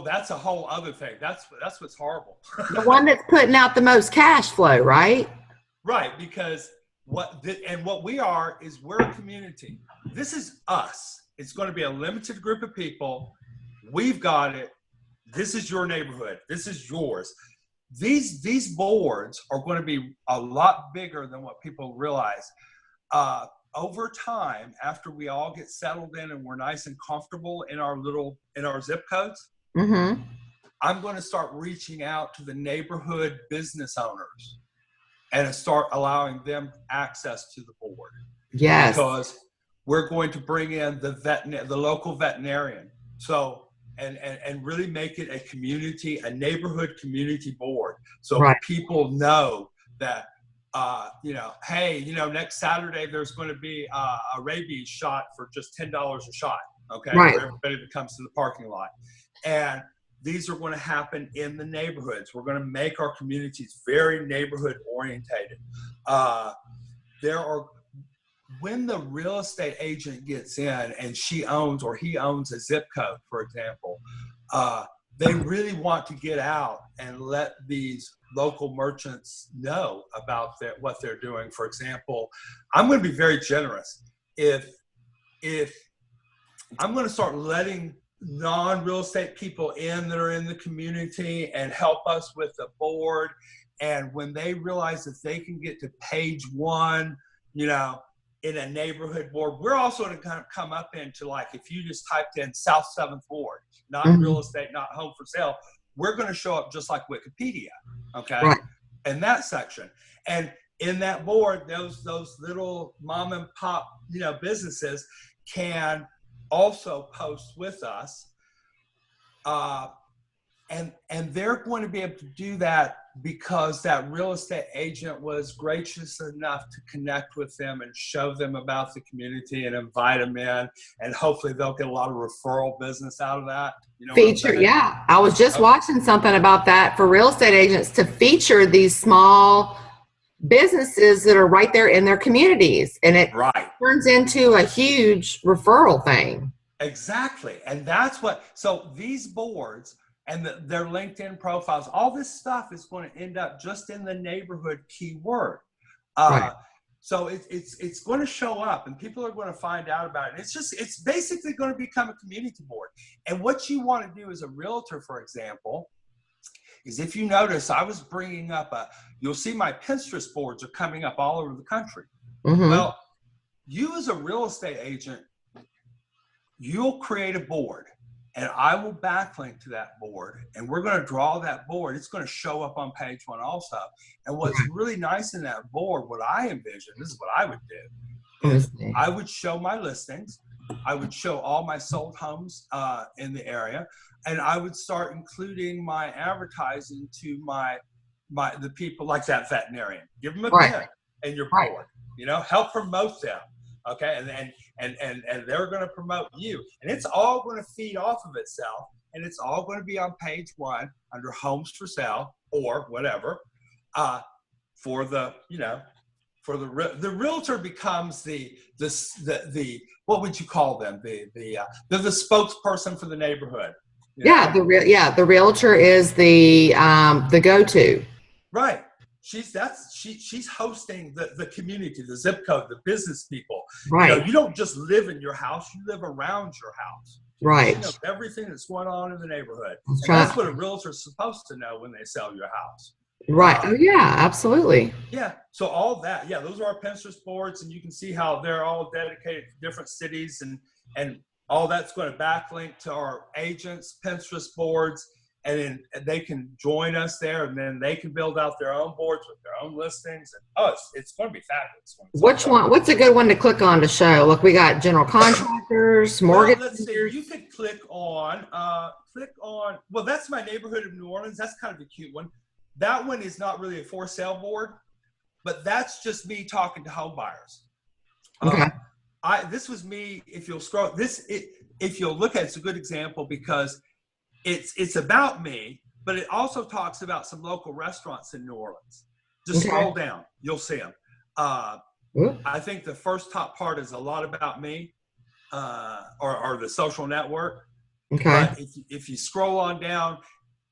that's a whole other thing. That's what's horrible. The one that's putting out the most cash flow, right? Right, because what we are is we're a community. This is us. It's going to be a limited group of people. We've got it. This is your neighborhood. This is yours. These boards are going to be a lot bigger than what people realize. Over time, after we all get settled in and we're nice and comfortable in our zip codes, I'm going to start reaching out to the neighborhood business owners and start allowing them access to the board. Yes. Because we're going to bring in the local veterinarian. So, and really make it a neighborhood community board. So people know that, hey, next Saturday there's going to be a rabies shot for just $10 a shot. Okay. Right. For everybody that comes to the parking lot. And these are going to happen in the neighborhoods. We're going to make our communities very neighborhood orientated. When the real estate agent gets in and he owns a zip code, for example, they really want to get out and let these local merchants know about what they're doing. For example, I'm going to be very generous. If I'm going to start letting non-real estate people in that are in the community and help us with the board, and when they realize that they can get to page 1, in a neighborhood board, we're also going to kind of come up into, like, if you just typed in South 7th Ward, not real estate, not home for sale, we're going to show up just like Wikipedia, okay? Right. In that section. And in that board, those little mom and pop, businesses can also post with us. And they're going to be able to do that because that real estate agent was gracious enough to connect with them and show them about the community and invite them in, and hopefully they'll get a lot of referral business out of that. Feature, yeah. I was just watching something about that for real estate agents to feature these small businesses that are right there in their communities, and it turns into a huge referral thing. Exactly, and so these boards and their LinkedIn profiles, all this stuff is going to end up just in the neighborhood keyword. So it's going to show up and people are going to find out about it. It's basically going to become a community board. And what you want to do as a realtor, for example, is if you notice, I was bringing up you'll see my Pinterest boards are coming up all over the country. Well, you as a real estate agent, you'll create a board. And I will backlink to that board, and we're going to draw that board. It's going to show up on page 1 also. And what's really nice in that board, what I envision, this is what I would do, is I would show my listings. I would show all my sold homes in the area, and I would start including my advertising to the people like that veterinarian. Give them a pin in your board. Help promote them. Okay, and they're going to promote you, and it's all going to feed off of itself, and it's all going to be on page 1 under homes for sale or whatever. For the realtor becomes the what would you call them? They're the spokesperson for the neighborhood. The realtor is the go-to. Right. She's hosting the community, the zip code, the business people. Right. You don't just live in your house; you live around your house. Right. You know everything that's going on in the neighborhood. That's what a realtor is supposed to know when they sell your house. Right. Oh, yeah, absolutely. Yeah. So all that, yeah, those are our Pinterest boards, and you can see how they're all dedicated to different cities, and all that's going to backlink to our agents' Pinterest boards, and then they can join us there, and then they can build out their own boards with their own listings. And it's going to be fabulous when it's all Which done. one? What's a good one to click on to show? Look, we got general contractors, Well, mortgage let's see. lenders. You could click on. Well, that's my neighborhood of New Orleans. That's kind of a cute one. That one is not really a for sale board, but that's just me talking to home buyers. Okay. This was me. If you'll scroll if you'll look at it, it's a good example because it's about me, but it also talks about some local restaurants in New Orleans. Just scroll down, you'll see them. I think the first top part is a lot about me, or the social network. Okay. But if you scroll on down,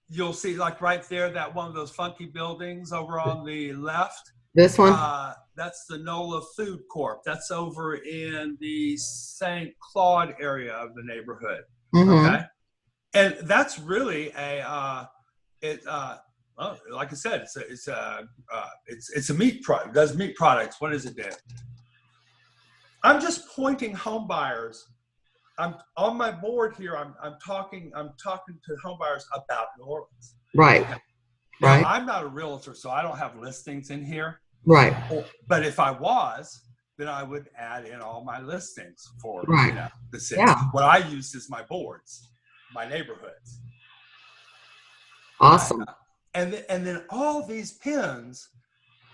you'll see like right there that one of those funky buildings over on the left. This one? That's the NOLA Food Corp. That's over in the St. Claude area of the neighborhood. Okay, and that's really like I said, it's a meat product. It does meat products. What does it do? I'm just pointing home buyers. I'm on my board here. I'm talking to home buyers about New Orleans. Right. Okay. Right. Now, I'm not a realtor, so I don't have listings in here. Right. But if I was, then I would add in all my listings for the city. Yeah. What I use is my boards, my neighborhoods. Awesome. And then all these pins,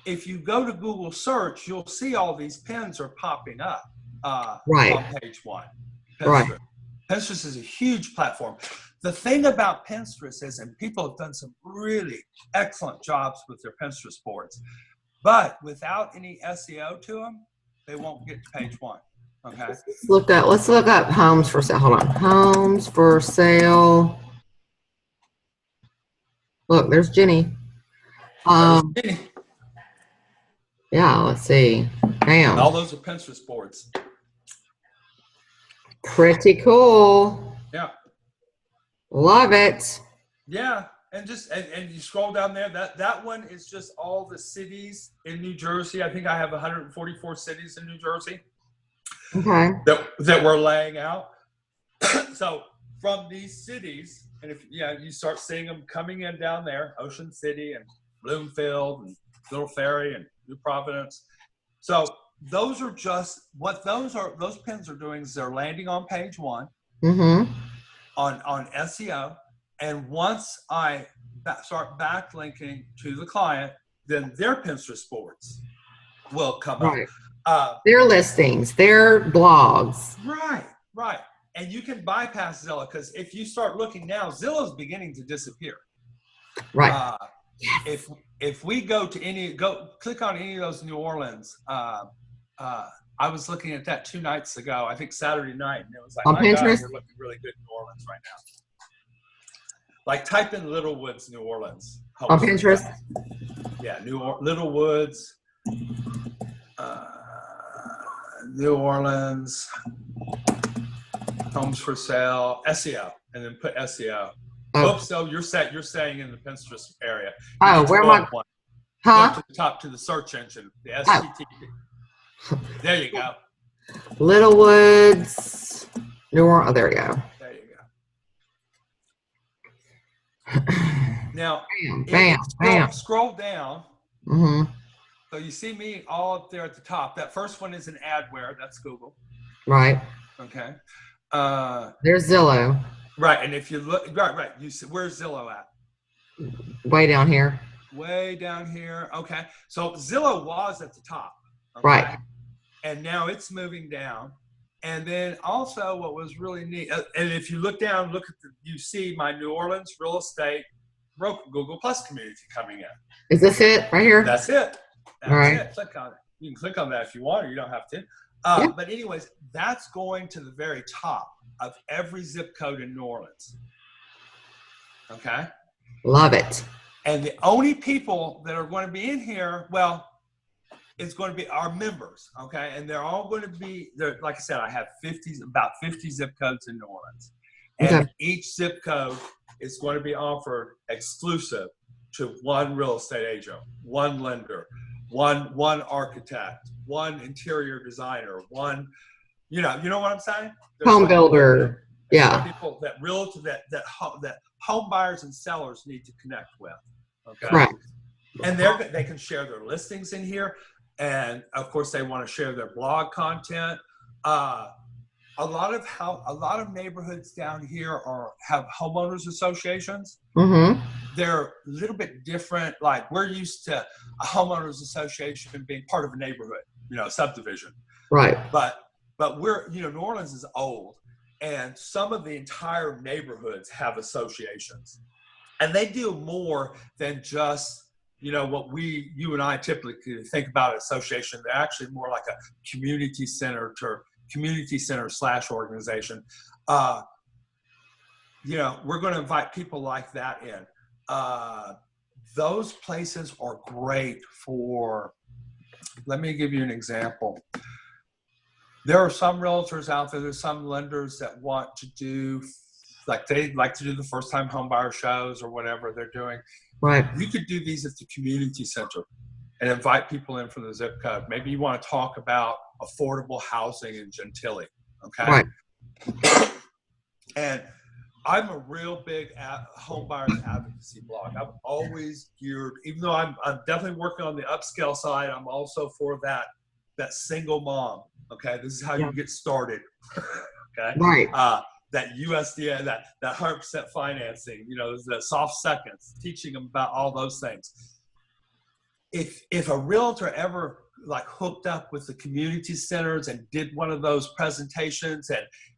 if you go to Google search, you'll see all these pins are popping up on page one. Pinterest. Right. Pinterest is a huge platform. The thing about Pinterest is, and people have done some really excellent jobs with their Pinterest boards, but without any SEO to them, they won't get to page one. Okay. Let's look up homes for sale. Hold on. Homes for sale. Look, there's Jenny. Yeah, let's see. Damn. All those are Pinterest boards. Pretty cool. Yeah. Love it. Yeah. And you scroll down there, that one is just all the cities in New Jersey. I think I have 144 cities in New Jersey. Okay. That we're laying out. So from these cities, and if you start seeing them coming in down there, Ocean City and Bloomfield and Little Ferry and New Providence. So those are just what those pins are doing is they're landing on page one on SEO. And once I start backlinking to the client, then their Pinterest boards will come up. Their listings, their blogs. Right. And you can bypass Zillow because if you start looking now, Zillow's beginning to disappear. Right. Yes. If we go click on any of those New Orleans. I was looking at that 2 nights ago. I think Saturday night, and it was like, on my Pinterest? God, we're looking really good in New Orleans right now. Like type in Little Woods, New Orleans. On Pinterest? Yeah, Little Woods, New Orleans, homes for sale, SEO, and then put SEO. Oops, so you're saying in the Pinterest area. Where am I? Huh? Go to the top to the search engine, the SCTP. There you go. Little Woods, New Orleans. Oh, there we go. There you go. Now, bam. Scroll down. So you see me all up there at the top. That first one is an adware. That's Google. Right. Okay. There's Zillow. Right, and if you look, right. You see, where's Zillow at? Way down here. Way down here. Okay. So Zillow was at the top. Okay? Right. And now it's moving down. And then also what was really neat, and if you look down, you see my New Orleans real estate Google Plus community coming in. Is this it right here? That's it. That's all right. it. Click on it. You can click on that if you want, or you don't have to. But anyways, that's going to the very top of every zip code in New Orleans. Okay. Love it. And the only people that are going to be in here, well, it's going to be our members, okay? And they're all going to be, like I said, I have about 50 zip codes in New Orleans. And each zip code is going to be offered exclusive to one real estate agent, one lender, one architect, one interior designer, one, you know what I'm saying? There's Home builder. Yeah. People that home buyers and sellers need to connect with. Okay. Correct. And they can share their listings in here, and of course they want to share their blog content. A lot of neighborhoods down here have homeowners associations. Mm-hmm. They're a little bit different. Like, we're used to a homeowners association being part of a neighborhood, subdivision. Right. But we're, New Orleans is old, and some of the entire neighborhoods have associations, and they do more than just, what you and I typically think about an association. They're actually more like a community center / organization. We're going to invite people like that in. Those places are great for, let me give you an example. There are some realtors out there, there's some lenders that want to do, they like to do the first time home buyer shows or whatever they're doing. Right. You could do these at the community center and invite people in from the zip code. Maybe you want to talk about affordable housing in Gentilly. Okay. Right. And I'm a real big home buyers advocacy blog. I've always geared, even though I'm definitely working on the upscale side, I'm also for that single mom. Okay. This is how you get started. Okay. Right. That USDA, that 100% financing, the soft seconds, teaching them about all those things. If a realtor ever hooked up with the community centers and did one of those presentations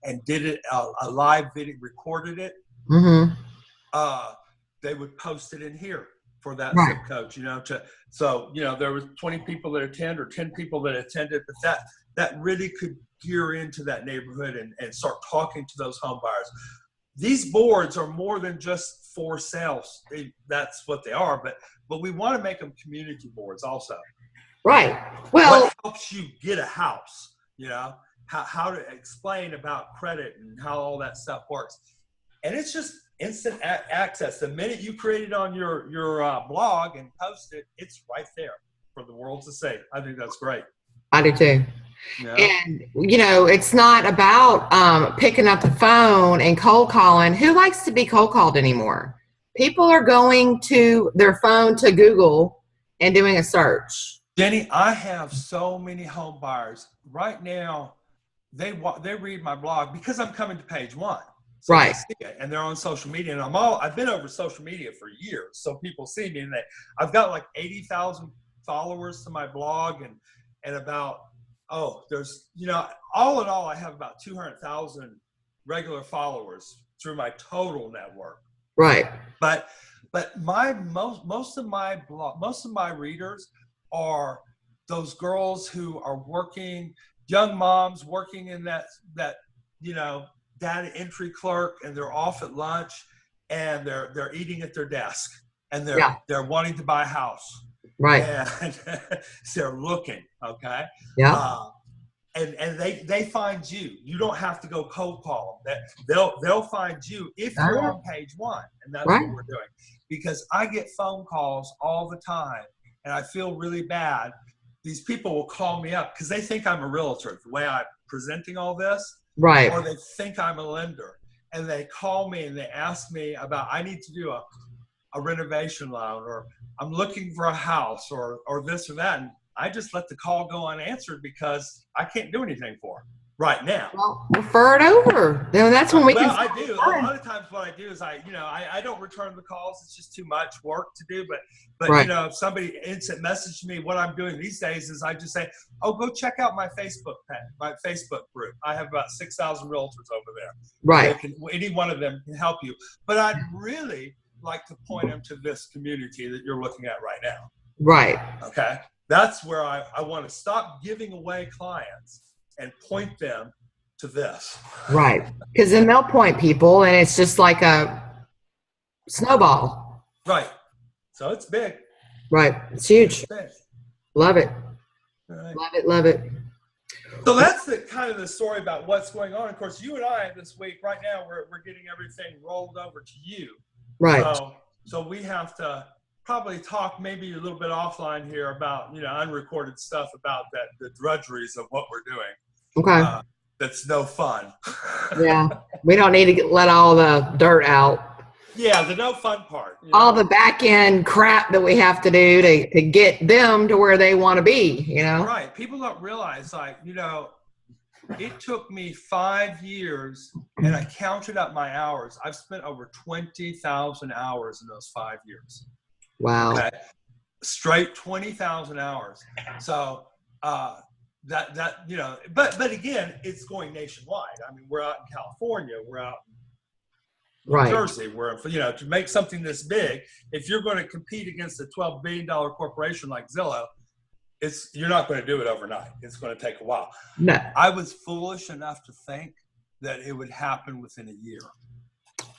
and did it a live video, recorded it, mm-hmm. They would post it in here for that right. zip code, so there was 20 people that attend or 10 people that attended, but that really could gear into that neighborhood and start talking to those home buyers. These boards are more than just for sales. That's what they are, but we want to make them community boards also. Right. Well, what helps you get a house, how to explain about credit and how all that stuff works. And it's just instant access. The minute you create it on your blog and post it, it's right there for the world to see. I think that's great. I do too. Yeah. And, it's not about picking up the phone and cold calling. Who likes to be cold called anymore? People are going to their phone to Google and doing a search. Jenny, I have so many home buyers right now. They read my blog because I'm coming to page one. So right. They see it, and they're on social media, and I've been over social media for years, so people see me, and I've got 80,000 followers to my blog, and about there's all in all I have about 200,000 regular followers through my total network. Right. But most of my readers are those girls who are working, young moms working in that data entry clerk, and they're off at lunch and they're eating at their desk, and they're wanting to buy a house. Right. And they're looking. Okay. Yeah. And they find you. You don't have to go cold call them. They'll find you if you're on page one, and that's right. what we're doing. Because I get phone calls all the time, and I feel really bad. These people will call me up because they think I'm a realtor, the way I'm presenting all this, right? Or they think I'm a lender, and they call me and they ask me about, I need to do a renovation loan, or I'm looking for a house, or this or that. And I just let the call go unanswered because I can't do anything for them right now. Well, refer it over. Then that's when we can. I do. A lot of times what I do is I don't return the calls. It's just too much work to do. But right. If somebody instant message me, what I'm doing these days is I just say, go check out my Facebook page, my Facebook group. I have about 6,000 realtors over there. Right. Any one of them can help you. But I'd really like to point them to this community that you're looking at right now. Right. Okay. That's where I want to stop giving away clients and point them to this. Right. Because then they'll point people, and it's just like a snowball. Right. So it's big. Right. It's huge. It's big. Love it. Right. Love it. Love it. So that's the kind of the story about what's going on. Of course, you and I this week, right now, we're getting everything rolled over to you. Right. So we have to probably talk maybe a little bit offline here about, unrecorded stuff about the drudgeries of what we're doing. Okay. That's no fun. Yeah. We don't need to let all the dirt out. Yeah, the no fun part. All the back end crap that we have to do to get them to where they want to be, Right. People don't realize, it took me 5 years, and I counted up my hours. I've spent over 20,000 hours in those 5 years. Wow. Okay. Straight 20,000 hours. So, but again, it's going nationwide. I mean, we're out in California, we're out in New Jersey, where, to make something this big, if you're going to compete against a $12 billion corporation like Zillow, you're not going to do it overnight. It's going to take a while. No. I was foolish enough to think that it would happen within a year.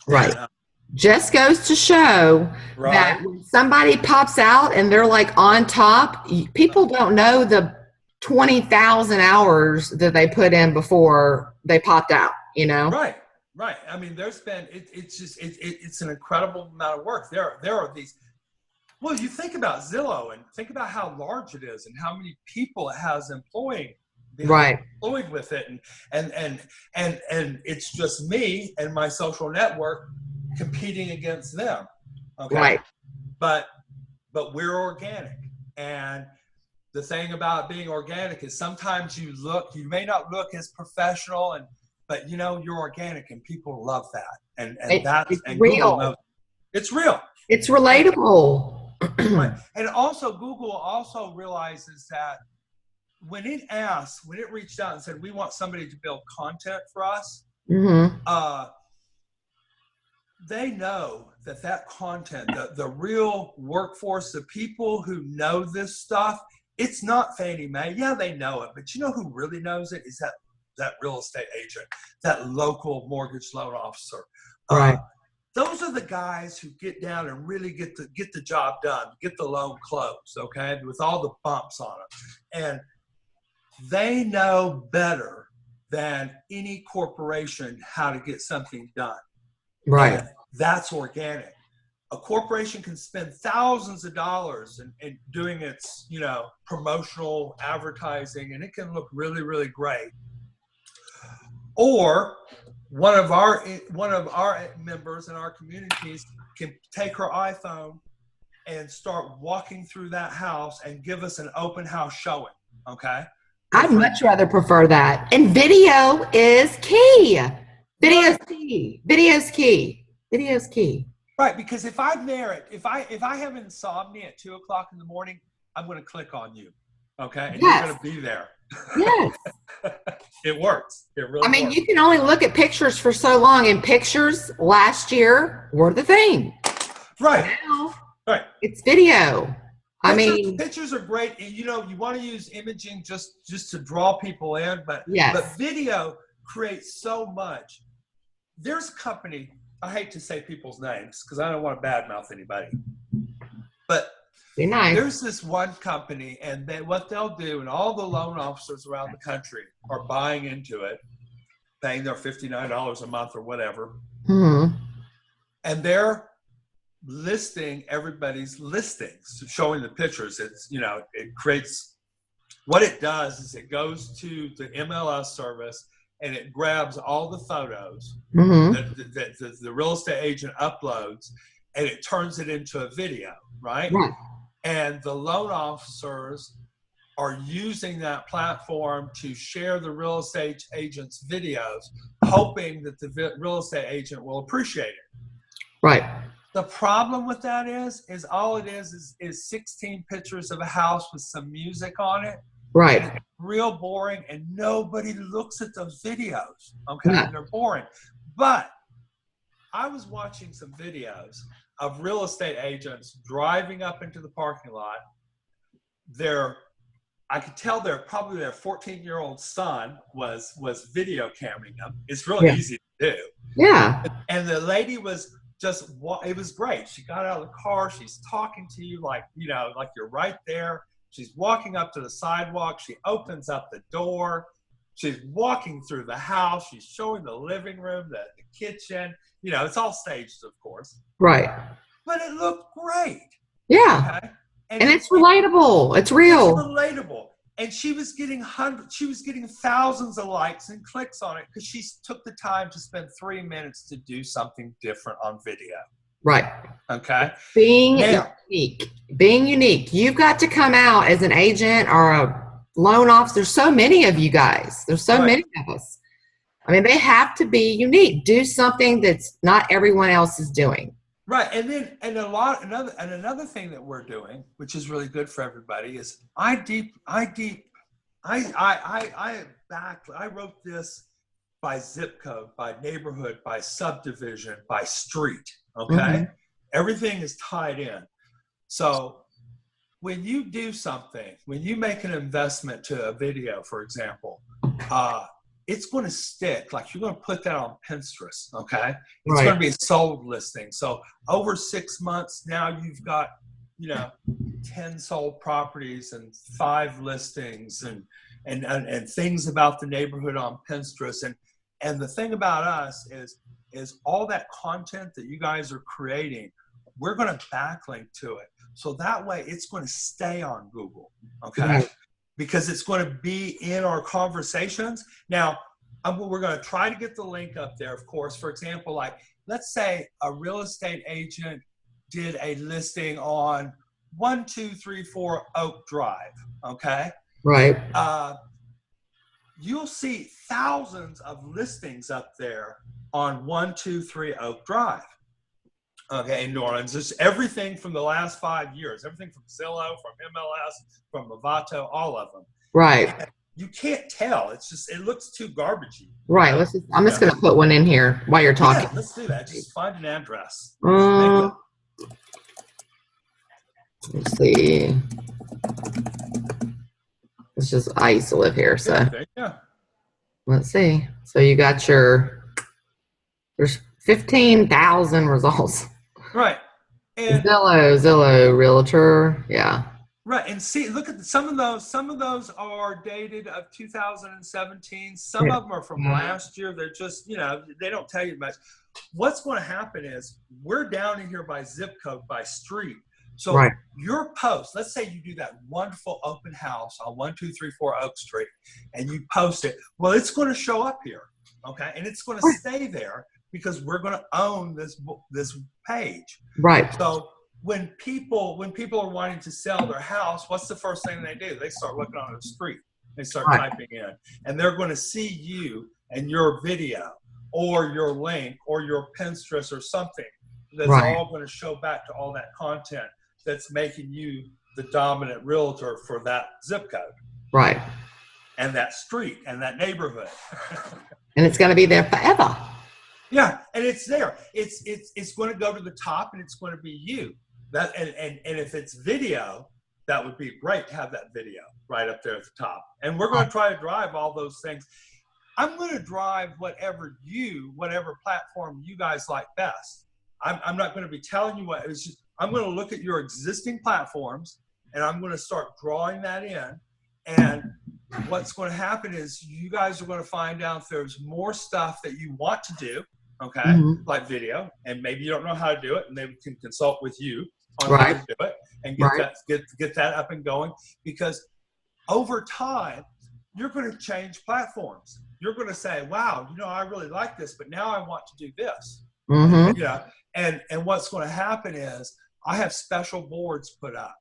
Right. And, just goes to show that when somebody pops out and they're like on top, people don't know the 20,000 hours that they put in before they popped out, Right. I mean, there's been, it's an incredible amount of work. There are these, well, you think about Zillow and think about how large it is and how many people it has employed with it. And it's just me and my social network competing against them. Okay. Right. But we're organic. And the thing about being organic is sometimes you may not look as professional, but you're organic and people love that. And that's real. Google knows it's real. It's relatable. Right. And also Google also realizes that when it reached out and said, we want somebody to build content for us, they know that content, the real workforce, the people who know this stuff, it's not Fannie Mae. Yeah, they know it, but you know who really knows it is that real estate agent, that local mortgage loan officer. Right. Those are the guys who get down and really get the job done, get the loan closed, okay, with all the bumps on it. And they know better than any corporation how to get something done. Right. And that's organic. A corporation can spend thousands of dollars in doing its, promotional advertising, and it can look really, really great. Or one of our members in our communities can take her iPhone and start walking through that house and give us an open house showing. Okay. I'd much rather prefer that. And video is key. Video's key. Video's key. Video's key. Right, because if I'm there, if I have insomnia at 2:00 in the morning, I'm going to click on you, okay, and you're going to be there. Yes, it works. It really. I mean, works. you can only look at pictures for so long, and pictures last year were the thing. Right. Now, right. It's video. Pictures are great. You want to use imaging just to draw people in, but video creates so much. There's a company. I hate to say people's names because I don't want to badmouth anybody. But there's this one company, and what they'll do, and all the loan officers around the country are buying into it, paying their $59 a month or whatever. Mm-hmm. And they're listing everybody's listings, showing the pictures. It creates, what it does is it goes to the MLS service, and it grabs all the photos that the real estate agent uploads, and it turns it into a video, right? And the loan officers are using that platform to share the real estate agent's videos, hoping that the real estate agent will appreciate it. Right. The problem with that is all it is 16 pictures of a house with some music on it. Right. It's real boring, and nobody looks at those videos. Okay, and they're boring. But I was watching some videos of real estate agents driving up into the parking lot. I could tell their 14-year-old son was video cammering them. It's really easy to do. Yeah. And the lady was it was great. She got out of the car. She's talking to you like you're right there. She's walking up to the sidewalk. She opens up the door. She's walking through the house. She's showing the living room, the kitchen. It's all staged, of course. Right. But it looked great. Yeah. Okay. And it's relatable. It's real. It's relatable. And she was getting thousands of likes and clicks on it because she took the time to spend 3 minutes to do something different on video. Right. Okay. Being Now, unique. Being unique. You've got to come out as an agent or a loan officer. There's so many of you guys. There's so many of us. I mean, they have to be unique. Do something that's not everyone else is doing. right. And then another thing that we're doing, which is really good for everybody, is I wrote this by zip code, by neighborhood, by subdivision, by street. Okay. Mm-hmm. Everything is tied in. So when you do something, when you make an investment to a video, for example, it's going to stick. Like you're going to put that on Pinterest, okay? It's going to be a sold listing. So over 6 months now, you've got 10 sold properties and 5 listings and things about the neighborhood on Pinterest. And the thing about us is all that content that you guys are creating, we're going to backlink to it. So that way it's going to stay on Google, okay? Right. Because it's going to be in our conversations. Now, we're going to try to get the link up there, of course. For example, like let's say a real estate agent did a listing on 1234 Oak Drive, okay? Right. You'll see thousands of listings up there on 123 Oak Drive. Okay, in New Orleans, there's everything from the last 5 years, everything from Zillow, from MLS, from Movato, all of them. Right. And you can't tell. It's just, it looks too garbagey. Right. I'm just going to put one in here while you're talking. Yeah, let's do that. Just find an address. Let's see. It's just, I used to live here, so. Yeah. Let's see. So you got there's 15,000 results. Right. And Zillow, Realtor, yeah. Right, and see, look at some of those are dated of 2017. Some of them are from last year. They're just, they don't tell you much. What's going to happen is we're down in here by zip code, by street. So your post, let's say you do that wonderful open house on 1234 Oak Street, and you post it. Well, it's going to show up here, okay, and it's going to stay there because we're going to own this page. Right. So when people are wanting to sell their house, what's the first thing they do? They start looking on the street. They start typing in, and they're going to see you and your video or your link or your Pinterest or something that's all going to show back to all that content that's making you the dominant realtor for that zip code. Right. And that street and that neighborhood. And it's going to be there forever. Yeah, and it's there. It's going to go to the top, and it's going to be you. That and if it's video, that would be great to have that video right up there at the top. And we're going to try to drive all those things. I'm going to drive whatever platform you guys like best. I'm not going to be telling you what. It's just I'm going to look at your existing platforms, and I'm going to start drawing that in. And what's going to happen is you guys are going to find out there's more stuff that you want to do, okay, like video, and maybe you don't know how to do it, and they can consult with you on how to do it and get that up and going. Because over time, you're going to change platforms. You're going to say, wow, I really like this, but now I want to do this. And what's going to happen is I have special boards put up.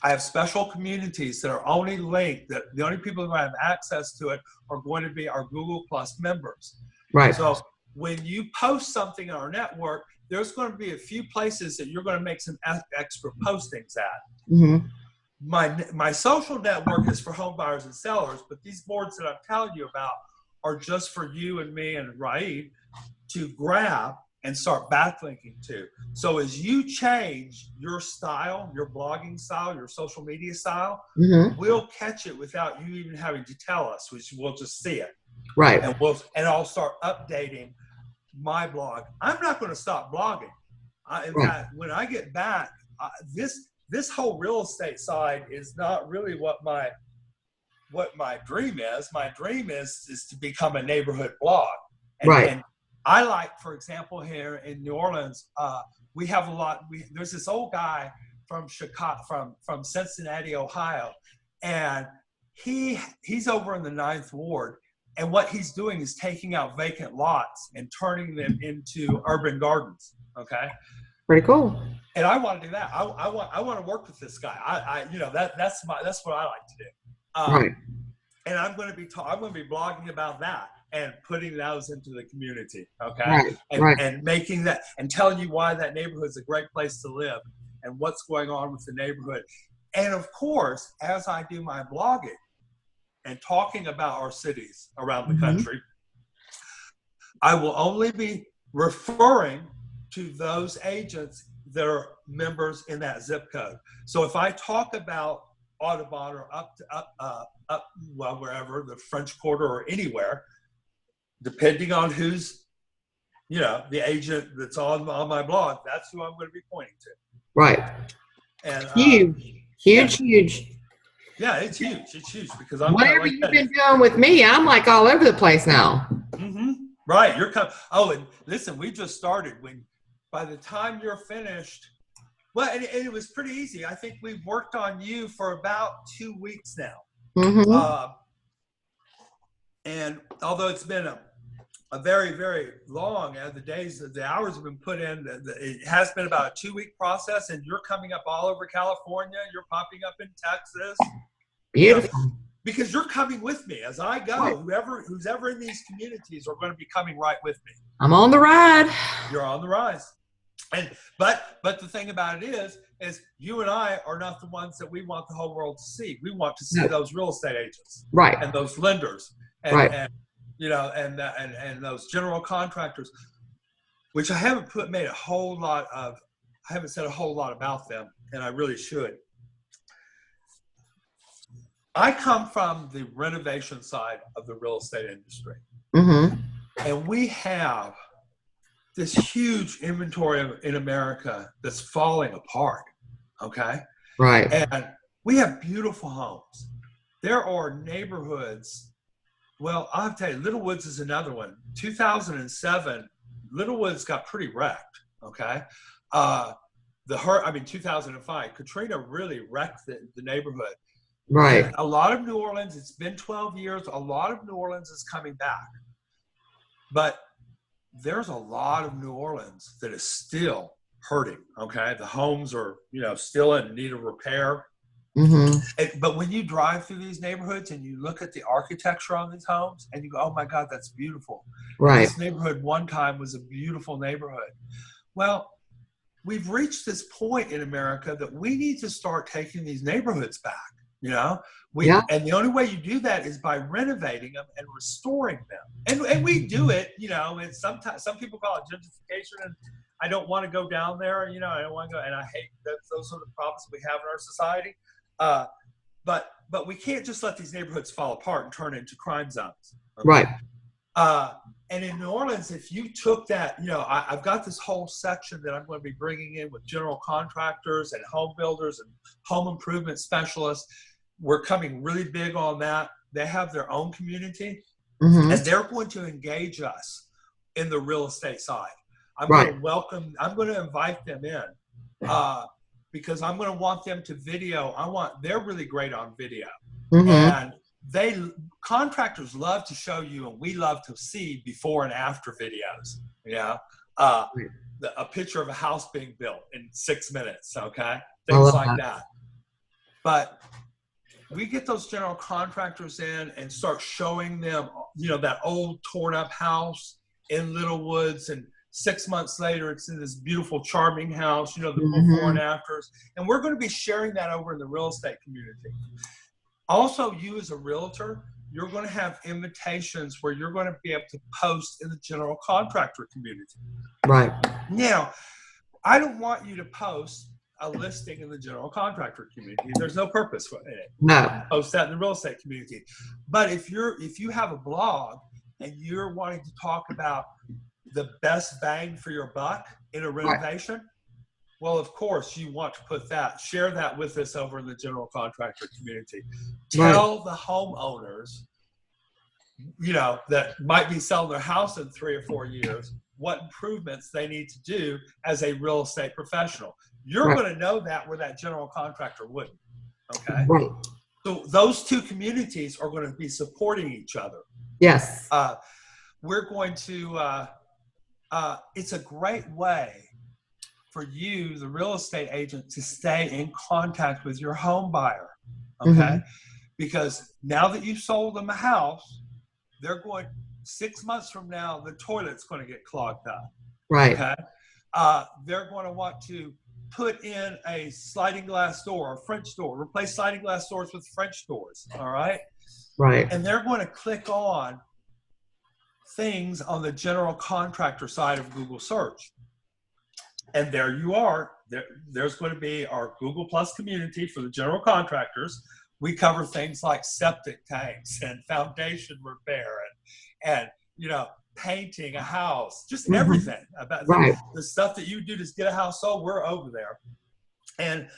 I have special communities that are only linked, that the only people who have access to it are going to be our Google Plus members. Right. So when you post something on our network, there's going to be a few places that you're going to make some extra postings at. My social network is for home buyers and sellers, but these boards that I'm telling you about are just for you and me and Raid to grab and start backlinking to. So as you change your style, your blogging style, your social media style, we'll catch it without you even having to tell us. We'll just see it. Right. And I'll start updating my blog. I'm not going to stop blogging. In fact, when I get back, this whole real estate side is not really what my dream is. My dream is to become a neighborhood blog. And I like, for example, here in New Orleans, we have there's this old guy from Chicago, from Cincinnati, Ohio, and he's over in the 9th Ward. And what he's doing is taking out vacant lots and turning them into urban gardens. Okay. Pretty cool. And I want to do that. I want to work with this guy. That's what I like to do. Right. And I'm going to be blogging about that and putting those into the community. Okay. Right. And making that and telling you why that neighborhood is a great place to live and what's going on with the neighborhood. And of course, as I do my blogging and talking about our cities around the country, I will only be referring to those agents that are members in that zip code. So if I talk about Audubon or up wherever, the French Quarter or anywhere, depending on who's, the agent that's on my blog, that's who I'm going to be pointing to. Right. And huge. Yeah, it's huge. It's huge because whatever you've been doing with me, I'm like all over the place now. Right. You're coming. Oh, and listen, we just started. By the time you're finished, well, and it was pretty easy. I think we've worked on you for about 2 weeks now. And although it's been a very, very long, the hours have been put in, it has been about a 2-week process, and you're coming up all over California. You're popping up in Texas. Beautiful. Because you're coming with me as I go. Who's ever in these communities are going to be coming right with me. I'm on the ride. You're on the rise. But the thing about it is you and I are not the ones that we want the whole world to see. We want to see those real estate agents, right, and those lenders, and, right, and those general contractors, which I haven't said a whole lot about them, and I really should. I come from the renovation side of the real estate industry, and we have this huge inventory in America that's falling apart. Okay. Right. And we have beautiful homes. There are neighborhoods. Well, I'll tell you, Littlewoods is another one. 2007, Littlewoods got pretty wrecked. Okay. 2005, Katrina really wrecked the neighborhood. Right. And a lot of New Orleans, it's been 12 years. A lot of New Orleans is coming back, but there's a lot of New Orleans that is still hurting. Okay. The homes are, still in need of repair. But when you drive through these neighborhoods and you look at the architecture on these homes and you go, oh my God, that's beautiful. Right. This neighborhood one time was a beautiful neighborhood. Well, we've reached this point in America that we need to start taking these neighborhoods back. And the only way you do that is by renovating them and restoring them. And we do it, and sometimes some people call it gentrification, and I don't want to go down there, I don't want to go, and I hate those sort of problems we have in our society. But we can't just let these neighborhoods fall apart and turn into crime zones. Okay? Right. And in New Orleans, if you took that, I've got this whole section that I'm going to be bringing in with general contractors and home builders and home improvement specialists. We're coming really big on that. They have their own community, and they're going to engage us in the real estate side. I'm going to invite them in because I'm going to want them to video. They're really great on video. And contractors love to show you, and we love to see before and after videos. A picture of a house being built in 6 minutes. Okay. Things like that. But we get those general contractors in and start showing them, that old torn up house in Littlewoods, and 6 months later, it's in this beautiful, charming house, the before and afters. And we're going to be sharing that over in the real estate community. Also, you as a realtor, you're going to have invitations where you're going to be able to post in the general contractor community. Right. Now, I don't want you to post a listing in the general contractor community. There's no purpose for it. No. Post that in the real estate community. But if you have a blog and you're wanting to talk about the best bang for your buck in a renovation, well, of course you want to share that with us over in the general contractor community. Tell the homeowners, that might be selling their house in 3 or 4 years, what improvements they need to do as a real estate professional. You're Right. going to know that where that general contractor wouldn't. Okay. Right. So those two communities are going to be supporting each other. Yes. We're going to, it's a great way for you, the real estate agent, to stay in contact with your home buyer. Okay. Because now that you've sold them a house, they're going 6 months from now, the toilet's going to get clogged up. Right. Okay. They're going to want to put in a sliding glass door or French door, replace sliding glass doors with French doors. All right. Right. And they're going to click on things on the general contractor side of Google search. And there you are. There's going to be our Google Plus community for the general contractors. We cover things like septic tanks and foundation repair and you know, painting a house, just everything about the stuff that you do to get a house sold. We're over there. And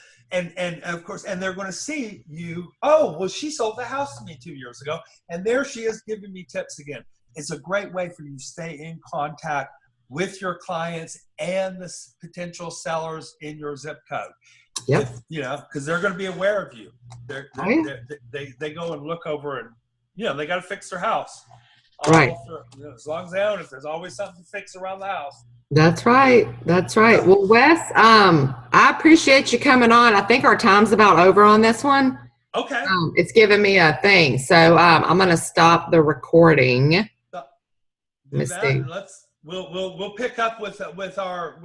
of course, and they're going to see you. Oh, well, she sold the house to me 2 years ago, and there she is giving me tips again. It's a great way for you to stay in contact with your clients and the potential sellers in your zip code. Yep. You know, because they're going to be aware of you. They go and look over, and you know, they got to fix their house. Right. You know, as long as they own it, there's always something to fix around the house. That's right. That's right. Well, Wes, I appreciate you coming on. I think our time's about over on this one. Okay. It's giving me a thing, so I'm going to stop the recording. Do that, and we'll pick up with our